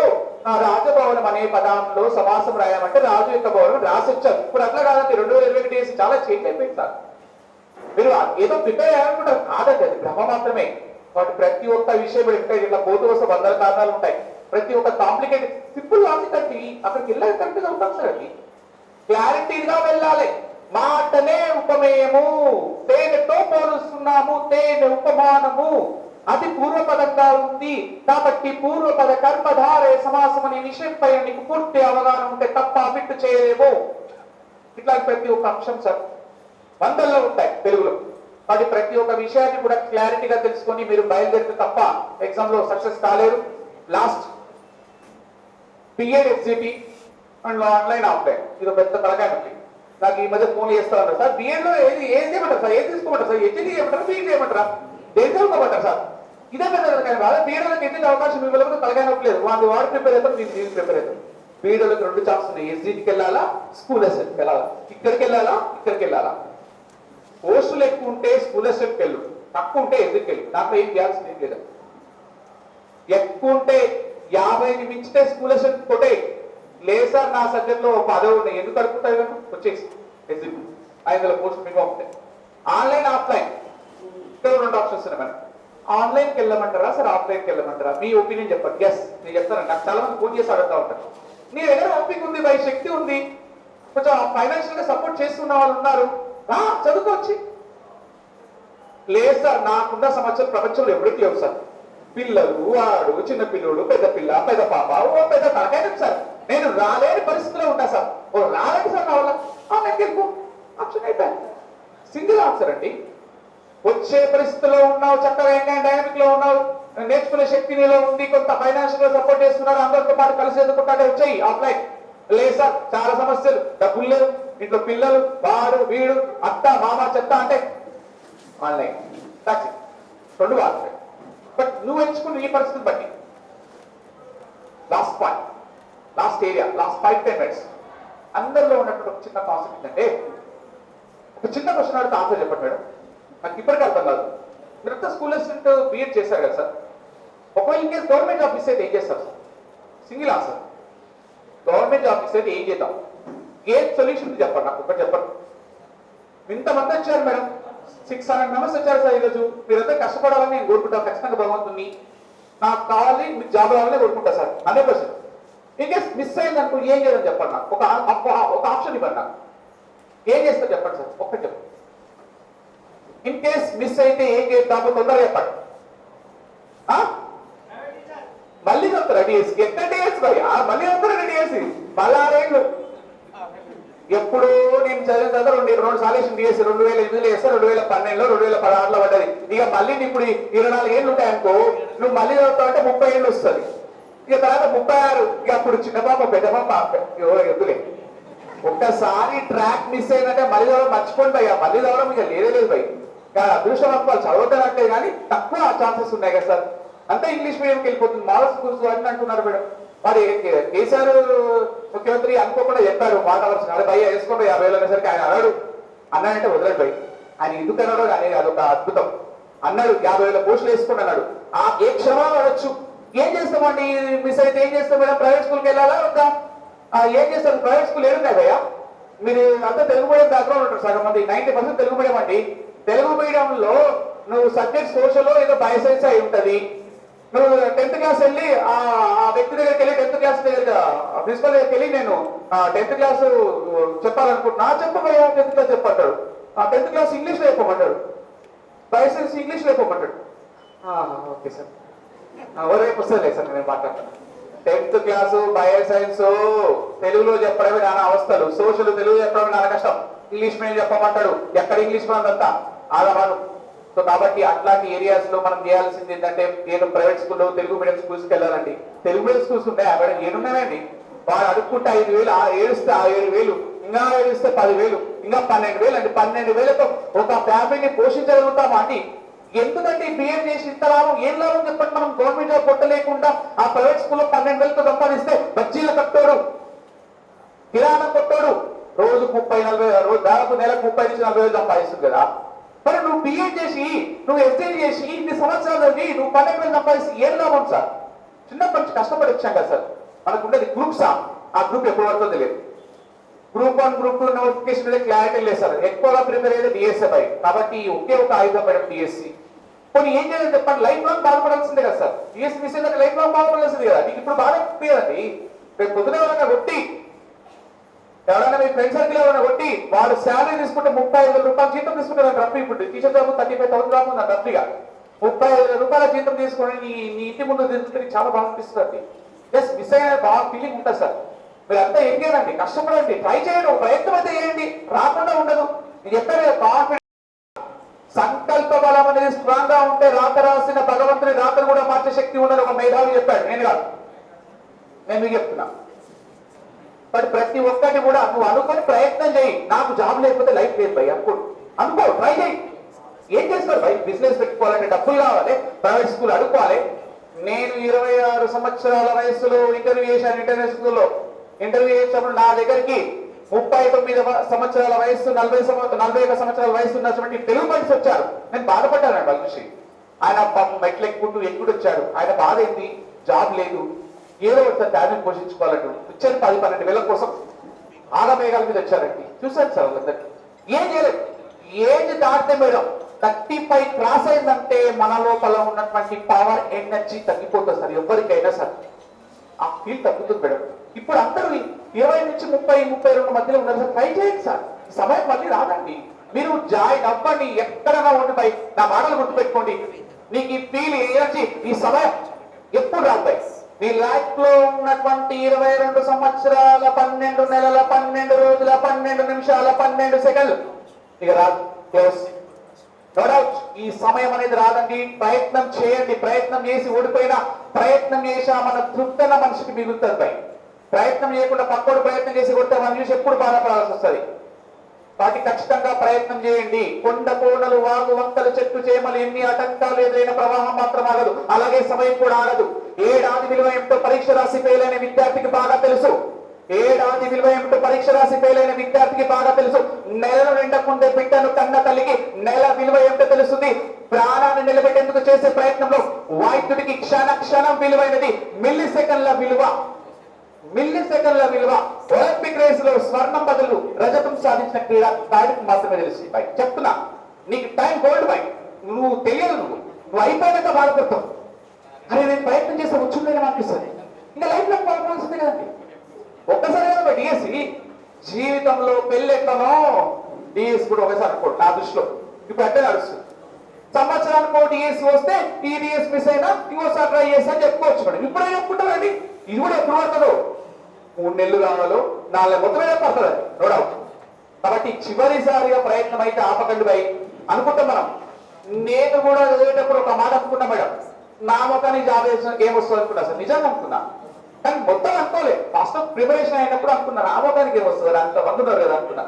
S1: రాజభవనం అనే పదంలో సమాసం రాయామంటే రాజు యొక్క భవనం రాసొచ్చారు. ఇప్పుడు అట్లా కాదండి. 2021 డేస్ చాలా చేంజ్ అయిపోయింది సార్. మీరు ఏదో ప్రిపేర్ అయ్యాలనుకుంటారు, కాదండి, అది భ్రమ మాత్రమే. వాటి ప్రతి ఒక్క విషయం ఉంటాయి. ఇట్లా పోతూ వస్తే 100 కారణాలు ఉంటాయి. ప్రతి ఒక్క కాంప్లికేటెడ్ సింపుల్ లాజిక్ అండి. అక్కడికి వెళ్ళాక కరెక్ట్గా ఉంటాం సార్. అది క్లారిటీగా వెళ్ళాలి. మాటనే ఉపమేయము, తేనెతో పోలుస్తున్నాము, తేనె ఉపమానము, అది పూర్వపదంగా ఉంది. కాబట్టి పూర్వపద కర్మధారయ సమాసం అనే విషయం పైన నీకు పూర్తి అవగాహన ఉంటే తప్ప బిట్టు చేయలేము. ఇట్లా ప్రతి ఒక్క అంశం సార్ వందల్లో ఉంటాయి తెలుగులో. కాబట్టి ప్రతి ఒక్క విషయాన్ని కూడా క్లారిటీగా తెలుసుకొని మీరు బయలుదేరితే తప్ప ఎగ్జామ్ లో సక్సెస్ కాలేరు. లాస్ట్ బిఎడ్ ఎగ్జిటి అండ్ ఆన్లైన్ ఆఫ్లైన్ ఇది పెద్ద తలకాయ ఉంది. నాకు ఈ మధ్య ఫోన్ చేస్తాను సార్, బిఎడ్ లో ఏది చేయమంటారు సార్, ఏది తీసుకోమంటారు సార్, హెచ్డి చేయమంటారా, బీఈడి చేయమంటారా, దేని చదువుకోమంటారు సార్? ఇదే పెద్ద తలకాయ బాధ. పీడలకు ఎందుకు అవకాశం ఇవ్వలేదు, తలకాయ నొప్పలేదు. వాడు ప్రిపేర్ అవుతారు, మీరు ప్రిపేర్ అవుతారు. పీడలకు 2 ఛాన్స్ ఉన్నాయి. ఎస్జిటికి వెళ్ళాలా, స్కూల్ అసిస్టెంట్కి వెళ్ళాలా, ఇక్కడికి వెళ్ళాలా, ఇక్కడికి వెళ్ళాలా. పోస్టులు ఎక్కువ ఉంటే స్కూల్ అసిస్టెంట్కి వెళ్ళు, తక్కువ ఉంటే ఎదురుకి వెళ్ళు. దాంట్లో ఏం చేయాల్సింది ఏం లేదు. ఎక్కువ ఉంటే 50ని మించితే స్కూల్ అసిస్టెంట్ కొట్టే. లేదు సార్ నా సబ్జెక్ట్ లో 10 ఉన్నాయి, ఎందుకు కడుపుతాయి కదా, వచ్చేసి ఎస్జిటి 500 పోస్టులు మినిమం ఉంటాయి. ఆన్లైన్ ఆఫ్లైన్ ఇక్కడ 2 ఆప్షన్స్ ఉన్నాయి మేడం. ఆన్లైన్కి వెళ్ళమంటారా సార్, ఆఫ్లైన్కి వెళ్ళమంటారా? మీ ఒపీనియన్ చెప్పండి. ఎస్ నేను చెప్తాను. నాకు చాలా మంది ఫోన్ చేసి అడుగుతా ఉంటారు, నీ దగ్గర ఓపిక ఉంది, బై శక్తి ఉంది, కొంచెం ఫైనాన్షియల్ గా సపోర్ట్ చేస్తున్న వాళ్ళు ఉన్నారు, చదువుకోవచ్చు. లేదు సార్ నాకున్న సమస్యలు ప్రపంచంలో ఎవరికి లేవు సార్. పిల్లలు, వాడు, చిన్న పిల్లోడు, పెద్ద పిల్ల, పెద్ద పాప, ఓ పెద్ద తలకాయ సార్. నేను రాలేని పరిస్థితిలో ఉంటా సార్. ఓ రాలేదు సార్ నా వల్ల, ఆన్లైన్కి వెళ్ళిపో. ఆప్షన్ అయిపోయింది. సింగిల్ ఆన్సర్ అండి. వచ్చే పరిస్థితిలో ఉన్నావు, చక్కగా డైనమిక్ లో ఉన్నావు, నేర్చుకునే శక్తి నీలో ఉంది, కొంత ఫైనాన్షియల్ గా సపోర్ట్ చేస్తున్నారు, అందరితో పాటు కలిసి ఎదుర్కొంటే వచ్చాయి ఆఫ్లైన్. లేదు సార్ చాలా సమస్యలు, డబ్బులు లేవు, ఇంట్లో పిల్లలు, వాడు వీడు, అత్త మామ చెత్త అంటే ఆన్లైన్. రెండు ఆన్లైన్. బట్ నువ్వు ఎంచుకున్న ఈ పరిస్థితిని బట్టి last point, last area, last 5-10 minutes అందరిలో ఉన్నటువంటి ఒక చిన్న కాన్సెప్ట్ ఏంటంటే, ఒక చిన్న క్వశ్చన్ అడిగితే ఆన్సర్ చెప్పండి మేడం. నాకు ఇప్పటికీ అర్థం కాదు. మీరంతా స్కూల్ అసిస్టెంట్ బిఎడ్ చేశారు కదా సార్, ఒకవేళ ఇంకేస్ గవర్నమెంట్ జాబ్ మిస్ అయితే ఏం చేస్తారు sir? Single answer. Government job miss అయితే ఏం చేద్దాం? ఏం సొల్యూషన్ చెప్పండి నాకు, ఒకటి చెప్పండి. ఇంతమంది వచ్చారు మేడం, 600 మెంబర్స్ వచ్చారు సార్ ఈరోజు. మీరంతా కష్టపడాలని నేను కోరుకుంటాను ఖచ్చితంగా భగవంతుని. నాకు కావాలి, మీకు జాబ్ రావాలని కోరుకుంటా సార్ 100%. ఇంకేస్ మిస్ అయింది అనుకో ఏం చేయాలని చెప్పండి నాకు, ఒక ఆప్షన్ ఇవ్వండి నాకు. ఏం చేస్తారు చెప్పండి సార్, ఒక్కటి చెప్పండి. ఇన్ కేస్ మిస్ అయితే ఏం చేద్దామో తొందరగా చెప్పండి. మళ్ళీ చెప్తారా డిఎస్సి? ఎక్కడ డిఎస్సి భయ, మళ్ళీ చెప్తారా డిఎస్సి? 16 ఎప్పుడూ నేను చదివిన తర్వాత 2 సార్లు డిఎస్సి 2008లో వేస్తే 2012లో 2016లో పడ్డది. ఇక మళ్ళీ ఇప్పుడు 24 ఏళ్ళు ఉంటాయనుకో, నువ్వు మళ్ళీ చదువుతావు అంటే 30 ఏళ్ళు వస్తుంది. ఇక తర్వాత 36, ఇక అప్పుడు చిన్న పాప పెద్ద పాప ఎద్దులే. ఒక్కసారి ట్రాక్ మిస్ అయిందంటే మళ్ళీ చదవడం మర్చిపోండి భయ్యా, మళ్ళీ చదవడం ఇక లేదు భయ్. అదృష్టం వాళ్ళు చదువుతారంటే కానీ తక్కువ ఛాన్సెస్ ఉన్నాయి కదా సార్. అంతా ఇంగ్లీష్ మీడియంకి వెళ్ళిపోతుంది, మోడల్ స్కూల్స్ అని అంటున్నారు మేడం. మరి కేసీఆర్ ముఖ్యమంత్రి అనుకోకుండా చెప్పారు మాట వలసిన, అదే భయ్య వేసుకోండి 50,000 అనేసరికి ఆయన అన్నాడు. అన్నాడంటే వదలడు భయ్, ఆయన ఎందుకు అన్నాడో కానీ అదొక అద్భుతం. అన్నాడు 50,000 పోస్టులు వేసుకోండి అన్నాడు. ఆ ఏ క్షణంలో అడొచ్చు, ఏం చేస్తామండి మిస్ అయితే ఏం చేస్తాం మేడం? ప్రైవేట్ స్కూల్కి వెళ్ళాలా వద్దా? ఏం చేస్తారు? ప్రైవేట్ స్కూల్ ఏడున్నాయి భయ్యా? మీరు అంతా తెలుగు మీడియం బ్యాక్గ్రౌండ్ ఉంటారు సగం మంది, 90% తెలుగు మీడియం అండి. తెలుగు మీడియంలో నువ్వు సబ్జెక్ట్ సోషల్ ఏదో బయోసైన్స్ అయి ఉంటది. నువ్వు 10th క్లాస్ వెళ్ళి ఆ వ్యక్తి దగ్గరికి వెళ్ళి 10th క్లాస్ దగ్గర ప్రిన్సిపల్ దగ్గరికి వెళ్ళి నేను 10th క్లాస్ చెప్పాలనుకుంటున్నా, చెప్పబోయా 10th క్లాస్ చెప్పంటాడు. 10th క్లాస్ ఇంగ్లీష్ లో చెప్పమంటాడు, బయోసైన్స్ ఇంగ్లీష్ లో చెప్పమంటాడు. ఓకే సార్, రేపు వస్తుంది సార్ నేను మాట్లాడతాను. 10th క్లాసు బయోసైన్స్ తెలుగులో చెప్పడమే నానా అవస్థలు, సోషల్ తెలుగు చెప్పడమే నానా కష్టం, ఇంగ్లీష్ మీడియం చెప్పమంటాడు. ఎక్కడ ఇంగ్లీష్ అంతా ఆడవాడు. సో కాబట్టి అట్లాంటి ఏరియాస్ లో మనం చేయాల్సింది ఏంటంటే, నేను ప్రైవేట్ స్కూల్లో తెలుగు మీడియం స్కూల్స్కి వెళ్ళాలండి. తెలుగు మీడియం స్కూల్స్ ఉంటాయి అక్కడ ఏడున్నాయండి. వాడు అడుక్కుంటే 5,000, ఏడుస్తే 7,000, ఇంకా ఏడుస్తే 10,000, ఇంకా 12,000 అండి. 12,000తో ఒక ఫ్యామిలీని పోషించగలుగుతామా అండి? ఎందుకంటే బిఎడ్ చేసి ఇంత లాభం, ఏం లాభం చెప్పండి? మనం గవర్నమెంట్ జాబ్ కొట్టలేకుండా ఆ ప్రైవేట్ స్కూల్లో 12,000తో సంపాదిస్తే బజ్జీల కట్టోడు, కిరాణా కొట్టోడు రోజు 30-40, రోజు దాదాపు నెలకు 30-40 సంపాదిస్తుంది కదా. మరి నువ్వు బిఎడ్ చేసి, నువ్వు ఎస్ఏ చేసి, ఇన్ని సంవత్సరాలు నువ్వు 12,000 సంపాదిస్తే ఏం లాభం సార్? చిన్నప్పటి నుంచి కష్టపడి వచ్చాం కదా సార్. మనకు ఉండేది గ్రూప్స్, ఆ గ్రూప్ ఎప్పుడు వరకు తెలియదు. గ్రూప్ 1, గ్రూప్ 2 నోటిఫికేషన్ మీద క్లారిటీ లేదు సార్. ఎక్కువగా ప్రిపేర్ అయ్యేది డిఎస్ఎఫ్ఐ. కాబట్టి ఒకే ఒక ఆయుధం మేడం డిఎస్సి. కొన్ని ఏం చేయాలని చెప్పండి, లైఫ్ లాంగ్ బాధపడాల్సిందే కదా సార్. డిఎస్సి మిస్ అయితే లైఫ్ లాంగ్ బాధపడాల్సింది కదా. నీకు ఇప్పుడు బాగా కదండి, రేపు పొద్దున ఎవరైనా కొట్టి, ఎవరైనా మీ ఫ్రెండ్ సర్కిల్ ఎవరైనా కొట్టి వాడు శాలరీ తీసుకుంటే 35,000 రూపాయలు జీతం తీసుకుంటారు రఫ్. ఇప్పుడు టీచర్ జాబ్ 35,000 రాకుండా రఫ్గా 35,000 రూపాయల జీతం తీసుకొని నీ ఇంటి ముందు తీసుకుంటే చాలా బాగా అనిపిస్తుంది. జస్ట్ మిస్ అయిన బాగా ఫీలింగ్ ఉంటుంది సార్. మీరు అంతా ఏం చేయాలండి, కష్టపడండి, ట్రై చేయండి, ఒక ప్రయత్నం అయితే చేయండి, రాకుండా ఉండదు. నేను చెప్పాను కాన్ఫిడెన్స్, సంకల్ప బలం అనేది స్ట్రాంగ్ గా ఉంటే రాత రాసిన భగవంతుని రాతను కూడా మార్చే శక్తి ఉండదు. ఒక మేధావి చెప్పాడు, నేను కాదు, నేను మీకు చెప్తున్నా. బట్ ప్రతి ఒక్కటి కూడా నువ్వు అనుకొని ప్రయత్నం చేయి. నాకు జాబ్ లేకపోతే లైఫ్ లేదు భయ్ అనుకో, ట్రై చేయి. ఏం చేస్తారు భయ్? బిజినెస్ పెట్టుకోవాలంటే డబ్బులు కావాలి, ప్రైవేట్ స్కూల్ అడుక్కోవాలి. నేను 26 సంవత్సరాల వయసులో ఇంటర్వ్యూ చేశాను. ఇంటర్వ్యూ స్కూల్లో ఇంటర్వ్యూ చేసినప్పుడు నా దగ్గరికి 39 సంవత్సరాల వయసు 41 సంవత్సరాల వయసు ఉన్నటువంటి తెలుగు మనిషి వచ్చారు. నేను బాధపడ్డాను వాళ్ళ చూసి. ఆయన మెట్లు ఎక్కుడు వచ్చాడు. ఆయన బాధ ఏంటి? జాబ్ లేదు, ఏదో ఒకసారి ఫ్యామిలీ పోషించుకోవాలంటూ వచ్చారు. 10-12 వేల కోసం ఆగమేఘాల మీద వచ్చారండి. చూశాను సార్ వాళ్ళందరికీ. ఏం చేయలేదు. ఏజ్ దాటితే మేడం 35 క్రాస్ అయిందంటే మన లోపల ఉన్నటువంటి పవర్ ఎనర్జీ తగ్గిపోతుంది సార్. ఎవరికైనా సార్ ఆ ఫీల్ తగ్గుతుంది మేడం. ఇప్పుడు అందరూ 20 నుంచి 30-32 మధ్యలో ఉన్నారు సార్. ట్రై చేయండి సార్. ఈ సమయం మళ్ళీ రాదండి. మీరు జాయిన్ అవ్వండి. ఎక్కడైనా ఉండిపోయి నా మాటలు గుర్తుపెట్టుకోండి. నీకు ఈ ఫీల్ ఎనర్జీ ఈ సమయం ఎప్పుడు రాబాయి. నీ లైఫ్ లో ఉన్నటువంటి 22 సంవత్సరాల 12 నెలల 12 రోజుల 12 నిమిషాల 12 సెకండ్లు ఇక రాదు. క్లోజ్. నో డౌట్ ఈ సమయం అనేది రాదండి. ప్రయత్నం చేయండి. ప్రయత్నం చేసి ఓడిపోయినా ప్రయత్నం చేశామన్న తృప్తన మనిషికి మిగులుతుంది పై. ప్రయత్నం చేయకుండా పక్కోడు ప్రయత్నం చేసి కొడితే మనం చూసి ఎప్పుడు బాధపడాల్సి వస్తుంది. వాటి ఖచ్చితంగా ప్రయత్నం చేయండి. కొండ కోణలు వాగు వంకలు చెట్టు చేమలు ఎన్ని ఆటంకాలు ఎదురైన ప్రవాహం మాత్రం ఆగదు. అలాగే సమయం కూడా ఆగదు. ఏడాది విలువ ఏమిటో పరీక్ష రాసి ఫెయిల్ అయిన విద్యార్థికి బాగా తెలుసు. ఏడాది విలువ ఏమిటో పరీక్ష రాసి ఫెయిల్ అయిన విద్యార్థికి బాగా తెలుసు. నెలలు నిండకుండే బిడ్డను కన్న తల్లికి నెల విలువ ఏమిటో తెలుస్తుంది. ప్రాణాన్ని నిలబెట్టేందుకు చేసే ప్రయత్నంలో వైద్యుడికి క్షణం విలువైనది. మిల్లీ సెకండ్ల విలువ. ఒలింపిక్ రేస్ లో స్వర్ణం బదులు రజతం సాధించిన క్రీడాకారుడికి మాత్రమే తెలుసు. బై చెప్తున్నా, నీకు టైం గోల్డ్ బై. నువ్వు తెలియదు. నువ్వు అయిపోయినాక బాధపడతావు. అరే నేను ప్రయత్నం చేస్తే వచ్చిందని అనిపిస్తుంది. ఇంకా లైఫ్ లో బాధపడాల్సిందే కదండి. ఒక్కసారి కదా డిఎస్సి జీవితంలో పెళ్ళెట్లనో డిఎస్ కూడా ఒకసారి అనుకోండి. నా దృష్టిలో ఇప్పుడు అట్టే నడుస్తుంది. సంవత్సరానికి డిఎస్ వస్తే ఈ డిఎస్ మిస్ అయినా ఇంకోసారి ట్రై చేస్తా అని చెప్పుకోవచ్చు మేడం. ఇప్పుడే చెప్పుకుంటారండి. ఇది కూడా ఎప్పుడు పడుతుందో 3 నెలలు కావాలో 4 మొత్తం మీద పడుతుంది. No doubt. కాబట్టి చివరిసారిగా ప్రయత్నం అయితే ఆపకండి బై అనుకుంటాం మనం. నేను కూడా చదివేటప్పుడు ఒక మాట అనుకున్నా మేడం. నా మొత్తాన్ని జాబ్ ఏమొస్తుంది అనుకున్నా సార్. నిజంగా అనుకున్నా. కానీ మొత్తం అనుకోలే. ఫస్ట్ ప్రిపరేషన్ అయినప్పుడు అనుకున్నా నా మొత్తానికి ఏమొస్తుంది అంత వందున్నారు కదా అనుకున్నా.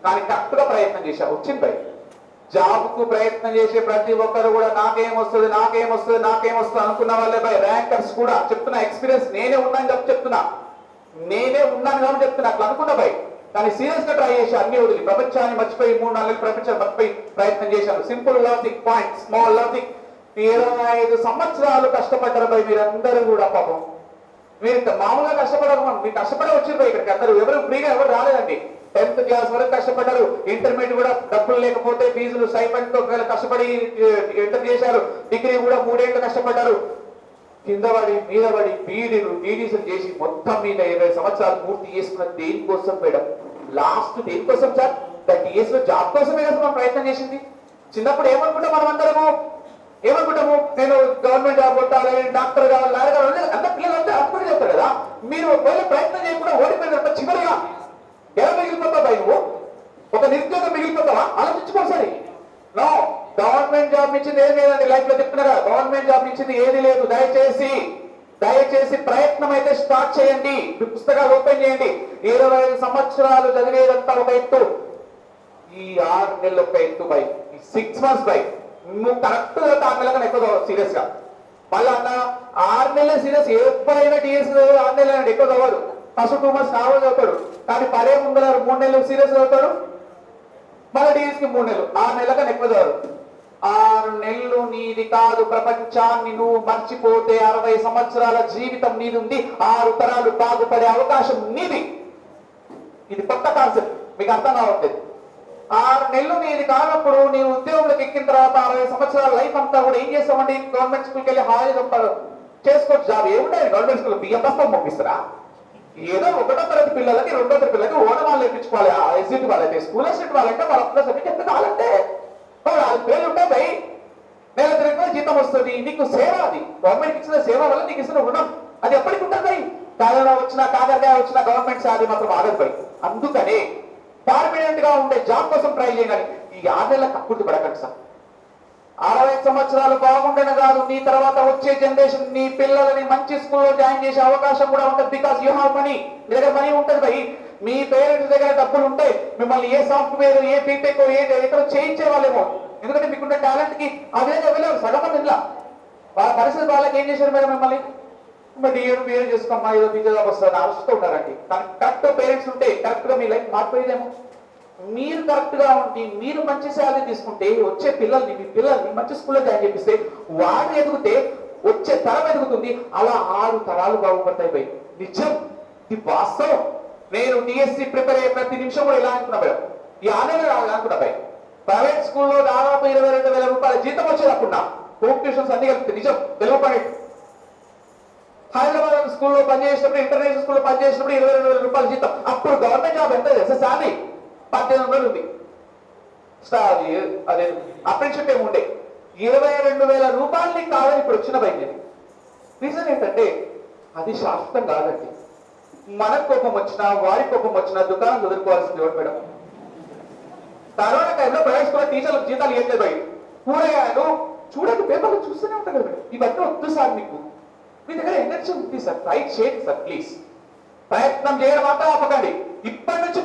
S1: కానీ కరెక్ట్ గా ప్రయత్నం చేశా. వచ్చింది బై. జాబ్ కు ప్రయత్నం చేసే ప్రతి ఒక్కరు కూడా నాకేమొస్తుంది అనుకున్న వాళ్ళే బై. ర్యాంకర్స్ కూడా చెప్తున్నా. ఎక్స్పీరియన్స్ నేనే ఉన్నాను కాబట్టి చెప్తున్నా. అట్లా అనుకున్నా బై. కానీ సీరియస్ గా ట్రై చేసి అన్ని వదిలి ప్రపంచాన్ని మర్చిపోయి 3-4 నెలలు ప్రపంచాన్ని మర్చిపోయి ప్రయత్నం చేశాను. Simple logic point, small logic. 25 సంవత్సరాలు కష్టపడ్డారు బై మీరందరూ కూడా. పాపం మీరు మామూలుగా కష్టపడరు. మీరు కష్టపడే వచ్చారు బై ఇక్కడికి. అందరూ ఎవరు ఫ్రీగా ఎవరు రాలేదండి. 10th క్లాస్ వరకు కష్టపడ్డారు. ఇంటర్మీడియట్ కూడా డబ్బులు లేకపోతే ఫీజులు స్టైపెండ్ తో కష్టపడి ఎంటర్ చేశారు. డిగ్రీ కూడా 3 ఏళ్ళు కష్టపడ్డారు. కింద పడి మీద పడి బీడీసీలు చేసి మొత్తం మీద 20 సంవత్సరాలు పూర్తి చేసుకున్న దేనికోసం మేడం? లాస్ట్ దేనికోసం సార్? టీఎస్ లో జాబ్ కోసమే కదా మనం ప్రయత్నం చేసింది. చిన్నప్పుడు ఏమనుకుంటాం మనం అందరము? నేను గవర్నమెంట్ జాబ్ కొట్టాలి, డాక్టర్ కావాలి, లాయర్ కావాలి, అందరు పిల్లలంతా అనుకుని చెప్తారు కదా. మీరు ఒకవేళ ప్రయత్నం చేయకుండా ఓడిపోయిన చివరిగా ఎలా మిగిలిపోతావు బై? నువ్వు ఒక నిరుద్యోగం మిగిలిపోతావా? ఆలోచించుకోసారి. నో, గవర్నమెంట్ జాబ్ ఇచ్చింది ఏది లేదండి. లైఫ్ లో చెప్తున్నారా, గవర్నమెంట్ జాబ్ ఇచ్చింది ఏది లేదు. దయచేసి ప్రయత్నం అయితే స్టార్ట్ చేయండి. పుస్తకాలు ఓపెన్ చేయండి. 25 సంవత్సరాలు చదివేదంతా ఒక ఎత్తు. ఈ 6 నెలలు ఒక ఎత్తు బై. ఈ 6 మంత్స్ బై. నువ్వు కరెక్ట్ 6 నెలల కన్నా ఎక్కువ సీరియస్ గా. మళ్ళీ అన్న 6 నెలలు సీరియస్. ఎప్పుడైనా టీఎస్ 6 నెలలు ఎక్కువ చదవరు. ఫస్ట్ 2 మంత్స్ కావాలి చదువుతాడు. కానీ పడే ముందర 3 నెలలు సీరియస్ చదువుతాడు. మళ్ళీ డిఎస్ కి 3 నెలలు. 6 నెలల కన్నా ఎక్కువ చదవరు. 6 నెలలు నీది కాదు. ప్రపంచాన్ని నువ్వు మర్చిపోతే 60 సంవత్సరాల జీవితం నీది ఉంది. 6 తరాలు బాగుపడే అవకాశం నీది. ఇది కొత్త కాన్సెప్ట్, మీకు అర్థం కావట్లేదు. 6 నెలలు నీది కానప్పుడు నీ ఉద్యోగులకు ఎక్కిన తర్వాత 60 సంవత్సరాల లైఫ్ అంతా కూడా ఏం చేస్తామండి? గవర్నమెంట్ స్కూల్కి వెళ్ళి హాయిగా చేసుకోవచ్చు. జాబ్ ఏముంటాయి గవర్నమెంట్ స్కూల్? బియ్యం బస్తాలు పంపిస్తారా? ఏదో 1వ తరగతి పిల్లలకి 2వ తరగతి పిల్లలకి ఓనమాలు నేర్పించుకోవాలి. ఎస్జిటి వాళ్ళైతే స్కూల్ అసిస్టెంట్ వాళ్ళంటే వాళ్ళ సబ్జెక్ట్ ఎంత కావాలంటే పేరు ఉంటాయి బై. నెల తిరగకుండా జీతం వస్తుంది. నీకు సేవ, అది గవర్నమెంట్ ఇచ్చిన సేవ వల్ల నీకు ఇస్తున్న రుణం అది ఎప్పటికి ఉంటుంది బై. కరోనా వచ్చినా కాకరకాయ వచ్చినా గవర్నమెంట్ శాలరీ మాత్రం ఆగదు బై. అందుకనే పర్మనెంట్ గా ఉండే జాబ్ కోసం ట్రై చేయాలి. ఈ 6 నెలల కక్కుర్తి పడకండి సార్. 60 సంవత్సరాలు బాగుండేది కాదు, నీ తర్వాత వచ్చే జనరేషన్ నీ పిల్లలని మంచి స్కూల్లో జాయిన్ చేసే అవకాశం కూడా ఉంటుంది. Because you have money. మీ దగ్గర మనీ ఉంటుంది బై. మీ పేరెంట్స్ దగ్గర డబ్బులు ఉంటే మిమ్మల్ని ఏ సాఫ్ట్వేర్, ఏ బీటెక్, ఎక్కడ చేయించే వాళ్ళేమో ఎందుకంటే మీకున్న టాలెంట్కి అదేదో వెళ్ళారు సగం మంది ఇలా వాళ్ళ పరిస్థితి వాళ్ళకి ఏం చేశారు మేడం మిమ్మల్ని డిఏడు బిఏడ్ చేసుకోమ్మా ఏదో టీచర్ జాబ్ వస్తుంది ఆలోచిస్తూ ఉంటారండి కానీ కరెక్ట్ పేరెంట్స్ ఉంటే కరెక్ట్గా మీ లైఫ్ మారిపోయేదేమో మీరు కరెక్ట్గా ఉండి మీరు మంచి శాలరీ తీసుకుంటే వచ్చే పిల్లల్ని మీ పిల్లల్ని మంచి స్కూల్లో జాయిన్ చేపిస్తే వాడు ఎదిగితే వచ్చే తరం ఎదుగుతుంది అలా 6 తరాలు బాగుపడతాయి బై నిజం ఇది వాస్తవం నేను డిఎస్సి ప్రిపేర్ అయ్యే ప్రతి నిమిషం కూడా ఇలా అనుకున్నా మేడం ఈ ఆన్లైన్ అనుకున్నా బై ప్రైవేట్ స్కూల్లో దాదాపు 22,000 రూపాయల జీతం వచ్చేది అనుకున్నా హోమ్ ట్యూషన్స్ అన్ని కలిపితే నిజం తెలుగుపడే హైదరాబాద్ స్కూల్లో పనిచేసినప్పుడు ఇంటర్నేషనల్ స్కూల్లో పనిచేసినప్పుడు 22,000 రూపాయల జీతం అప్పుడు గవర్నమెంట్ జాబ్ ఎంత తెలుసా శాలరీ 1800 ఉంది అదే అప్రెంటిషిప్ ఏమి ఉండే 22,000 రూపాయలని కాదని ఇప్పుడు వచ్చిన బయట రీజన్ ఏంటంటే అది శాశ్వతం కాదండి మన కోపం వచ్చినా వారి కోపం వచ్చినా దుకాణం వదులుకోవాల్సింది ఎవరు మేడం కరోనా టైంలో ప్రైవేట్ స్కూల్ టీచర్లకు జీతాలు ఏం లేదు బయట కూరగాయలు చూడండి పేపర్లు చూస్తూనే ఉంటారు కదా ఇవన్నీ వద్దు సార్ మీకు మీ దగ్గర ఎనర్జీ ఉంది సార్ ట్రై చేయండి సార్ ప్లీజ్ ప్రయత్నం చేయడం మాత్రం ఆపకండి ఇప్పటి నుంచి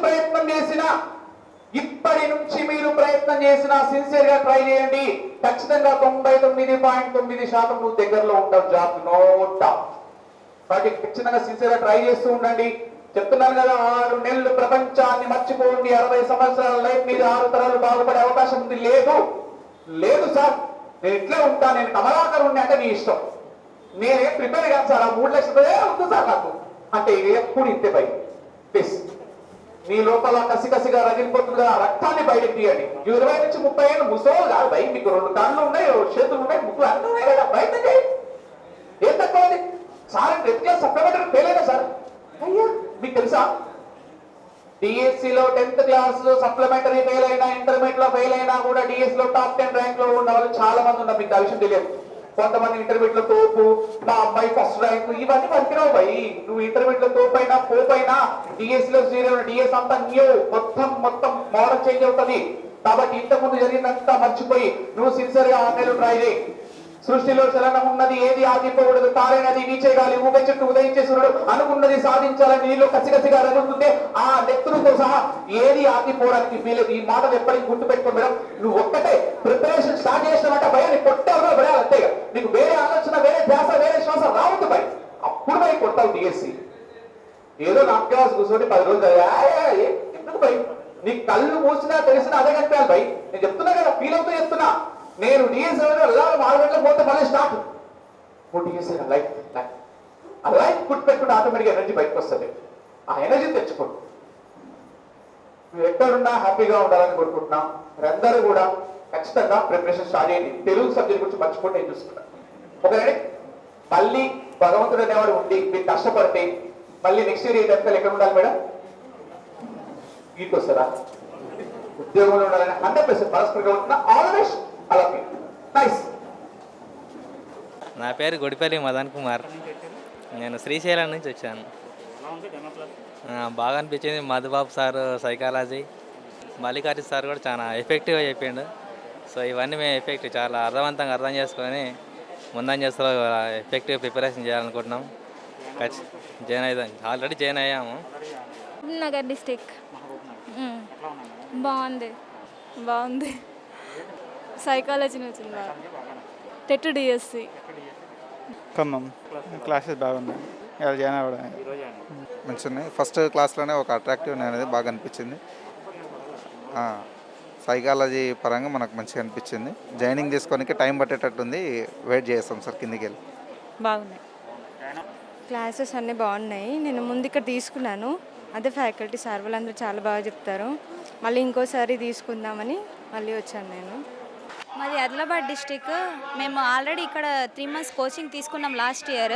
S1: మీరు ప్రయత్నం చేసినా సిన్సియర్ గా ట్రై చేయండి ఖచ్చితంగా 99.9% నువ్వు దగ్గరలో ఉంటావు జాబ్ నో డౌట్ కాబట్టి ఖచ్చితంగా సిన్సియర్ గా ట్రై చేస్తూ ఉండండి చెప్తున్నాను కదా 6 నెలలు ప్రపంచాన్ని మర్చిపోండి 60 సంవత్సరాల లైఫ్ మీద 6 తరాలు బాగుపడే అవకాశం ఉంది లేదు సార్ నేను ఇట్లా ఉంటా నేను కమలాకర్ ఉన్నా అంటే నీ ఇష్టం నేనేం ప్రిపేర్ కాదు సార్ ఆ 3 లక్షల రూపాయలే ఉంది సార్ నాకు అంటే ఎప్పుడు ఇంతే పై ప్లీజ్ మీ లోపల కసిగా రగిలిపోతుంది కదా రక్తాన్ని బయటకు తీయండి 20 నుంచి 30 ఏళ్ళు ముసోలు కాదు భయ మీకు 2 కళ్ళు ఉన్నాయి చేతులు ఉన్నాయి ముక్కులు అన్నీ ఉన్నాయి కదా బయట చేయండి ఏం తక్కువ sir tenth class supplementary fail అయినా సార్ అయ్యా మీకు తెలుసా డిఎస్సిలో 10th క్లాస్ సప్లిమెంటరీ ఫెయిల్ అయినా ఇంటర్మీడియట్ లో ఫెయిల్ అయినా కూడా డిఎస్ లో టాప్ 10 ర్యాంక్ లో ఉన్న వాళ్ళు చాలా మంది ఉన్నారు మీకు ఆ విషయం తెలియదు కొంతమంది ఇంటర్మీడియట్ లో తోపు మా అమ్మాయి ఫస్ట్ ర్యాంక్ ఇవన్నీ పనికిరావు భయ్ నువ్వు ఇంటర్మీడియట్ లో తోపైనా పోపైనా డిఎస్ లో జీరో డిఎస్ అంతా న్యూ మొత్తం మోడల్ చేంజ్ అవుతుంది కాబట్టి ఇంతకుముందు జరిగిందంతా మర్చిపోయి నువ్వు సిన్సియర్ గా 6 నెలలు ట్రై చేయి సృష్టిలో చలనం ఉన్నది ఏది ఆగిపోకూడదు తారేనది నీచే గాలి ఊగ చెట్టు ఉదయించే సూర్యుడు అనుకున్నది సాధించాలని నీలో కసిగా రగులుతుంటే ఆ నెత్తులతో సహా ఏది ఆగిపోవడానికి వీలేదు ఈ మాటలు ఎప్పటికీ గుర్తు పెట్టుకో మేడం నువ్వు ఒక్కటే ప్రిపరేషన్ స్టార్ట్ చేసినట్ట భయాన్ని కొట్టావు భయాలు అంతే నీకు వేరే ఆలోచన వేరే ధ్యాస వేరే శ్వాస రావద్దు భయ అప్పుడు భయ కొడతావు డిఎస్సి ఏదో నా క్లాస్ కూర్చొని 10 రోజులు ఎందుకు భయ నీ కళ్ళు మూసినా తెలిసినా అదే కనిపించాలి భయ నేను చెప్తున్నా కదా ఫీల్ అవుతూ చెప్తున్నా నేను డిఎస్సీ 6 గంటలకు పోతే మళ్ళీ స్టార్ట్ డిఎస్సీ లైఫ్ గుర్తు పెట్టుకుంటే ఆటోమేటిక్ ఎనర్జీ బయటకు వస్తుంది ఆ ఎనర్జీ తెచ్చుకోండి మీరు ఎక్కడున్నా హ్యాపీగా ఉండాలని కోరుకుంటున్నాం మీరందరూ కూడా ఖచ్చితంగా ప్రిపరేషన్ స్టార్ట్ చేయండి తెలుగు సబ్జెక్ట్ గురించి మర్చిపోతే నేను చూసుకుంటాను ఓకేనండి మళ్ళీ భగవంతుడు అనేవాడు ఉండి మీరు కష్టపడితే మళ్ళీ నెక్స్ట్ ఇయర్ ఏంటంటే ఎక్కడ ఉండాలి మేడం వీటికి వస్తారా ఉద్యోగంలో ఉండాలని 100% పరస్పరంగా ఉంటున్నా ఆల్వేస్ అలా నైస్
S2: నా పేరు గుడిపల్లి మదన్ కుమార్ నేను శ్రీశైలం నుంచి వచ్చాను బాగా అనిపించింది Madhubabu sir psychology Mallikarjuna sir కూడా చాలా ఎఫెక్టివ్గా చెప్పిండు సో ఇవన్నీ మేము చాలా అర్థవంతంగా అర్థం చేసుకొని ముందంజలో ఎఫెక్టివ్ ప్రిపరేషన్ చేయాలనుకుంటున్నాం ఆల్రెడీ జాయిన్ అయ్యాము
S3: నగర్ డిస్టిక్ బాగుంది సైకాలజీ వచ్చింది బాగా టెట్ డిఎస్సి
S4: ఖమ్మం క్లాసెస్ బాగున్నాయి ఇలా జాయిన్ అవ్వడం మంచిగా ఉన్నాయి ఫస్ట్ క్లాస్లోనే ఒక అట్రాక్టివ్ అనేది బాగా అనిపించింది సైకాలజీ పరంగా మనకు మంచిగా అనిపించింది జాయినింగ్ తీసుకోనికి టైం పట్టేటట్టుంది వెయిట్ చేస్తాం సార్ కిందికి వెళ్ళి
S5: బాగున్నాయి క్లాసెస్ అన్నీ బాగున్నాయి నేను ముందు ఇక్కడ తీసుకున్నాను అదే ఫ్యాకల్టీ సార్ వాళ్ళందరూ చాలా బాగా చెప్తారు మళ్ళీ ఇంకోసారి తీసుకుందామని మళ్ళీ వచ్చాను నేను
S3: మాది ఆదిలాబాద్ డిస్టిక్ మేము ఆల్రెడీ ఇక్కడ 3 months కోచింగ్ తీసుకున్నాం లాస్ట్ ఇయర్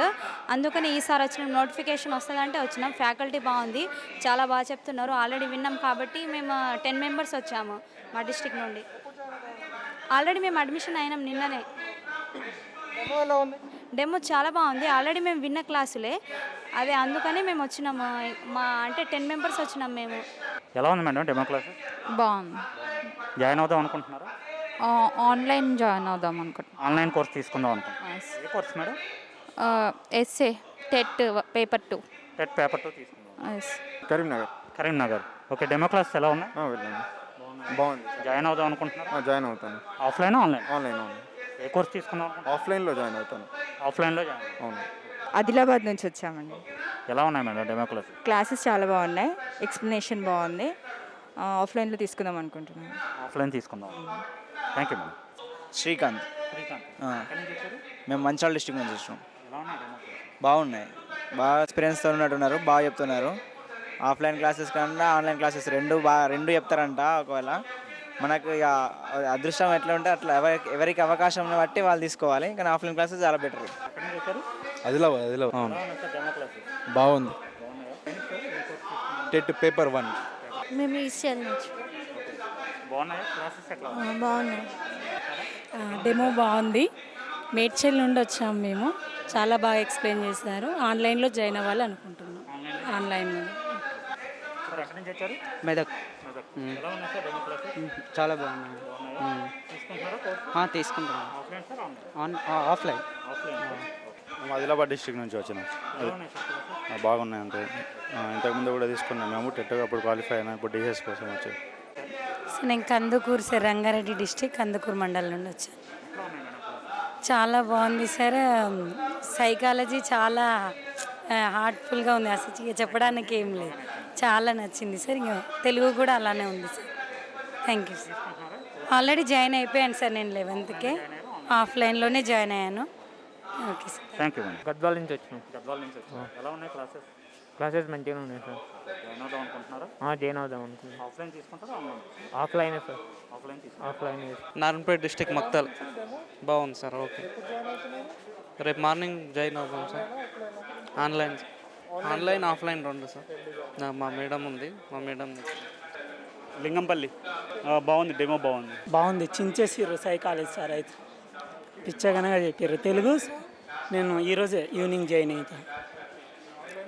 S3: అందుకని ఈసారి వచ్చిన నోటిఫికేషన్ వస్తుందంటే వచ్చినాం ఫ్యాకల్టీ బాగుంది చాలా బాగా చెప్తున్నారు ఆల్రెడీ విన్నాం కాబట్టి మేము 10 members వచ్చాము మా డిస్టిక్ నుండి ఆల్రెడీ మేము అడ్మిషన్ అయినాం నిన్ననే డెమో చాలా బాగుంది ఆల్రెడీ మేము విన్న క్లాసులే అదే అందుకని మేము వచ్చినాము అంటే 10 members వచ్చినాం మేము
S6: ఎలా ఉంది మేడం డెమో క్లాస్
S7: బాగుంది
S6: జాయిన్ అవుదాం అనుకుంటున్నారా
S7: ఆన్లైన్ జాయిన్ అవుదాం అనుకుంటున్నాను
S6: ఆన్లైన్ కోర్స్ తీసుకుందాం అనుకుంటున్నాను ఏ course madam
S7: SA TET paper 2
S6: TET paper 2 తీసుకుందాం
S7: yes
S4: Karimnagar
S6: Karimnagar okay demo class ఎలా ఉన్నాయి
S4: వెళ్ళండి
S6: బాగున్నాయి
S4: బాగుంది.
S6: జాయిన్ అవుదాం అనుకుంటున్నారా?
S4: జాయిన్ అవుతాను.
S6: ఆఫ్లైన్ ఆన్లైన్
S4: ఆన్లైన్
S6: ఏ కోర్స్ తీసుకుందాం అనుకుంటున్నారు?
S4: ఆఫ్లైన్లో జాయిన్ అవుతాను.
S6: ఆఫ్లైన్లో జాయిన్
S4: అవును.
S5: ఆదిలాబాద్ నుంచి వచ్చామండి.
S6: ఎలా ఉన్నాయి మేడం డెమో క్లాస్?
S5: క్లాసెస్ చాలా బాగున్నాయి, ఎక్స్ప్లెనేషన్ బాగుంది. ఆఫ్లైన్లో తీసుకుందాం అనుకుంటున్నాను.
S6: ఆఫ్లైన్ తీసుకుందాం. Thank you madam.
S8: Srikanth.
S6: Srikanth
S8: ఆ.
S6: ఎక్కడి నుంచి వచ్చారు?
S8: మేము మంచాల డిస్ట్రిక్ట్ నుంచి వచ్చినాం.
S6: ఎలా ఉన్నాయి డెమో క్లాస్?
S8: బాగున్నాయి, బాగా ఎక్స్పీరియన్స్తో ఉన్నట్టున్నారు, బాగా చెప్తున్నారు. ఆఫ్లైన్ క్లాసెస్ కన్నా ఆన్లైన్ క్లాసెస్ రెండు చెప్తారంట. ఒకవేళ మనకు ఇక అదృష్టం ఎట్లా ఉంటే అట్లా ఎవరికి అవకాశం బట్టి వాళ్ళు తీసుకోవాలి, కానీ ఆఫ్లైన్ క్లాసెస్ చాలా బెటర్.
S6: ఎక్కడి నుంచి వచ్చారు?
S4: ఆదిలాబాద్.
S6: ఎలా ఉన్నాయి సార్ డెమో క్లాస్?
S4: బాగుంది.
S6: బాగున్నాయా?
S4: TET paper 1.
S9: మేము ఈసీఎల్ నుంచి.
S6: బాగున్నాయా క్లాసెస్? ఎట్లా
S9: బాగున్నాయి. డెమో బాగుంది. మేడ్చల్ నుండి వచ్చాము మేము. చాలా బాగా ఎక్స్ప్లెయిన్ చేశారు. ఆన్లైన్లో జాయిన్ అవ్వాలి అనుకుంటున్నాం. ఆన్లైన్లో.
S6: సార్ ఎక్కడి నుంచి వచ్చారు?
S10: మెదక్.
S6: మెదక్. ఎలా ఉన్నాయి సార్ డెమో క్లాసెస్?
S10: చాలా బాగున్నాయి.
S6: బాగున్నాయా? తీసుకుంటున్నారా కోర్స్?
S10: తీసుకుంటున్నాం.
S6: Offline sir online?
S10: Offline.
S6: Offline.
S4: మేము ఆదిలాబాద్ డిస్ట్రిక్ట్ నుంచి వచ్చినాం.
S6: ఎలా ఉన్నాయి సార్ క్లాసెస్?
S4: బాగున్నాయి. అంటే ఇంతకుముందు కూడా తీసుకున్నాం మేము. టెట్ అప్పుడు క్వాలిఫై అయినా, ఇప్పుడు డిఎస్ కోసం వచ్చాం.
S9: సో నేను కందుకూరు సార్, రంగారెడ్డి డిస్టిక్ కందుకూరు మండలం నుండి వచ్చాను. చాలా బాగుంది సార్. సైకాలజీ చాలా హార్ట్ఫుల్గా ఉంది. అసలు చెప్పడానికి ఏం లేదు, చాలా నచ్చింది సార్. ఇంకా తెలుగు కూడా అలానే ఉంది sir. Thank you sir. Already join అయిపోయాను సార్, నేను 11కే ఆఫ్లైన్లోనే జాయిన్ అయ్యాను. Okay sir.
S6: Thank you madam.
S10: Gadwal నుంచి వచ్చినాం.
S6: గద్వాల నుంచి వచ్చారు. ఎలా ఉన్నాయి క్లాసెస్?
S10: క్లాసెస్ మంచిగా ఉన్నాయి సార్.
S6: జాయిన్ అవుదాం అనుకుంటున్నారా?
S10: జాయిన్ అవుదాం అనుకుంటున్నాం.
S6: ఆఫ్లైన్ తీసుకుంటారా ఆన్లైన్?
S10: ఆఫ్లైనే సార్.
S6: ఆఫ్లైన్ తీసుకుంటారా?
S10: ఆఫ్లైన్.
S11: నారాయణపేట డిస్టిక్ మక్తల్. బాగుంది సార్. ఓకే, రేపు మార్నింగ్ జాయిన్ అవుతాం సార్. ఆన్లైన్ ఆఫ్లైన్ రెండు సార్. మా మేడం ఉంది, మా మేడం.
S6: లింగంపల్లి. బాగుంది, డెమో బాగుంది.
S10: బాగుంది. చించేసిర్రు సైకాలజీ సార్. అయితే పిచ్చగనగా చెప్పారు తెలుగు. నేను ఈరోజే ఈవినింగ్ జాయిన్ అవుతాను.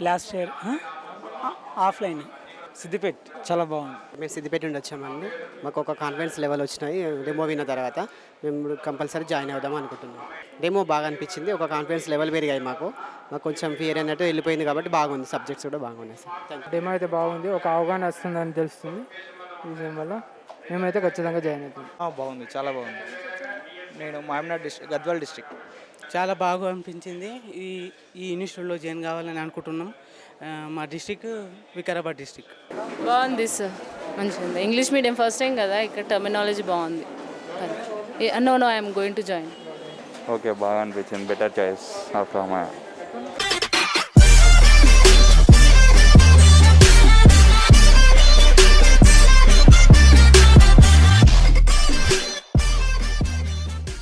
S10: Last year offline. సిద్దిపేట. చాలా బాగుంది.
S11: మేము సిద్దిపేట నుండి వచ్చామండి. మాకు ఒక కాన్ఫిడెన్స్ లెవెల్ వచ్చినాయి డెమో విన్న తర్వాత. మేము కంపల్సరీ జాయిన్ అవుదాం అనుకుంటున్నాం. డెమో బాగా అనిపించింది, ఒక కాన్ఫిడెన్స్ లెవెల్ పెరిగాయి మాకు కొంచెం ఫియర్ అన్నట్టు వెళ్ళిపోయింది కాబట్టి బాగుంది. సబ్జెక్ట్స్ కూడా బాగున్నాయి సార్. Thank you.
S10: డెమో అయితే బాగుంది, ఒక అవగాహన వస్తుందని తెలుస్తుంది. ఈ విషయం వల్ల మేమైతే ఖచ్చితంగా జాయిన్ అవుతాం.
S8: బాగుంది, చాలా బాగుంది. నేను మామినాడ్ డిస్ట్రిక్ట్, గద్వాల డిస్ట్రిక్ట్.
S10: చాలా బాగా అనిపించింది. ఈ ఇన్స్టిట్యూట్లో జాయిన్ కావాలని అనుకుంటున్నాం. మా డిస్టిక్ వికారాబాద్ డిస్టిక్.
S9: బాగుంది సార్, మంచిగా ఉంది. ఇంగ్లీష్ మీడియం ఫస్ట్ టైం కదా, ఇక్కడ టర్మినాలజీ బాగుంది. No I'm going to join.
S12: Okay, బాగా అనిపించింది. Better choice of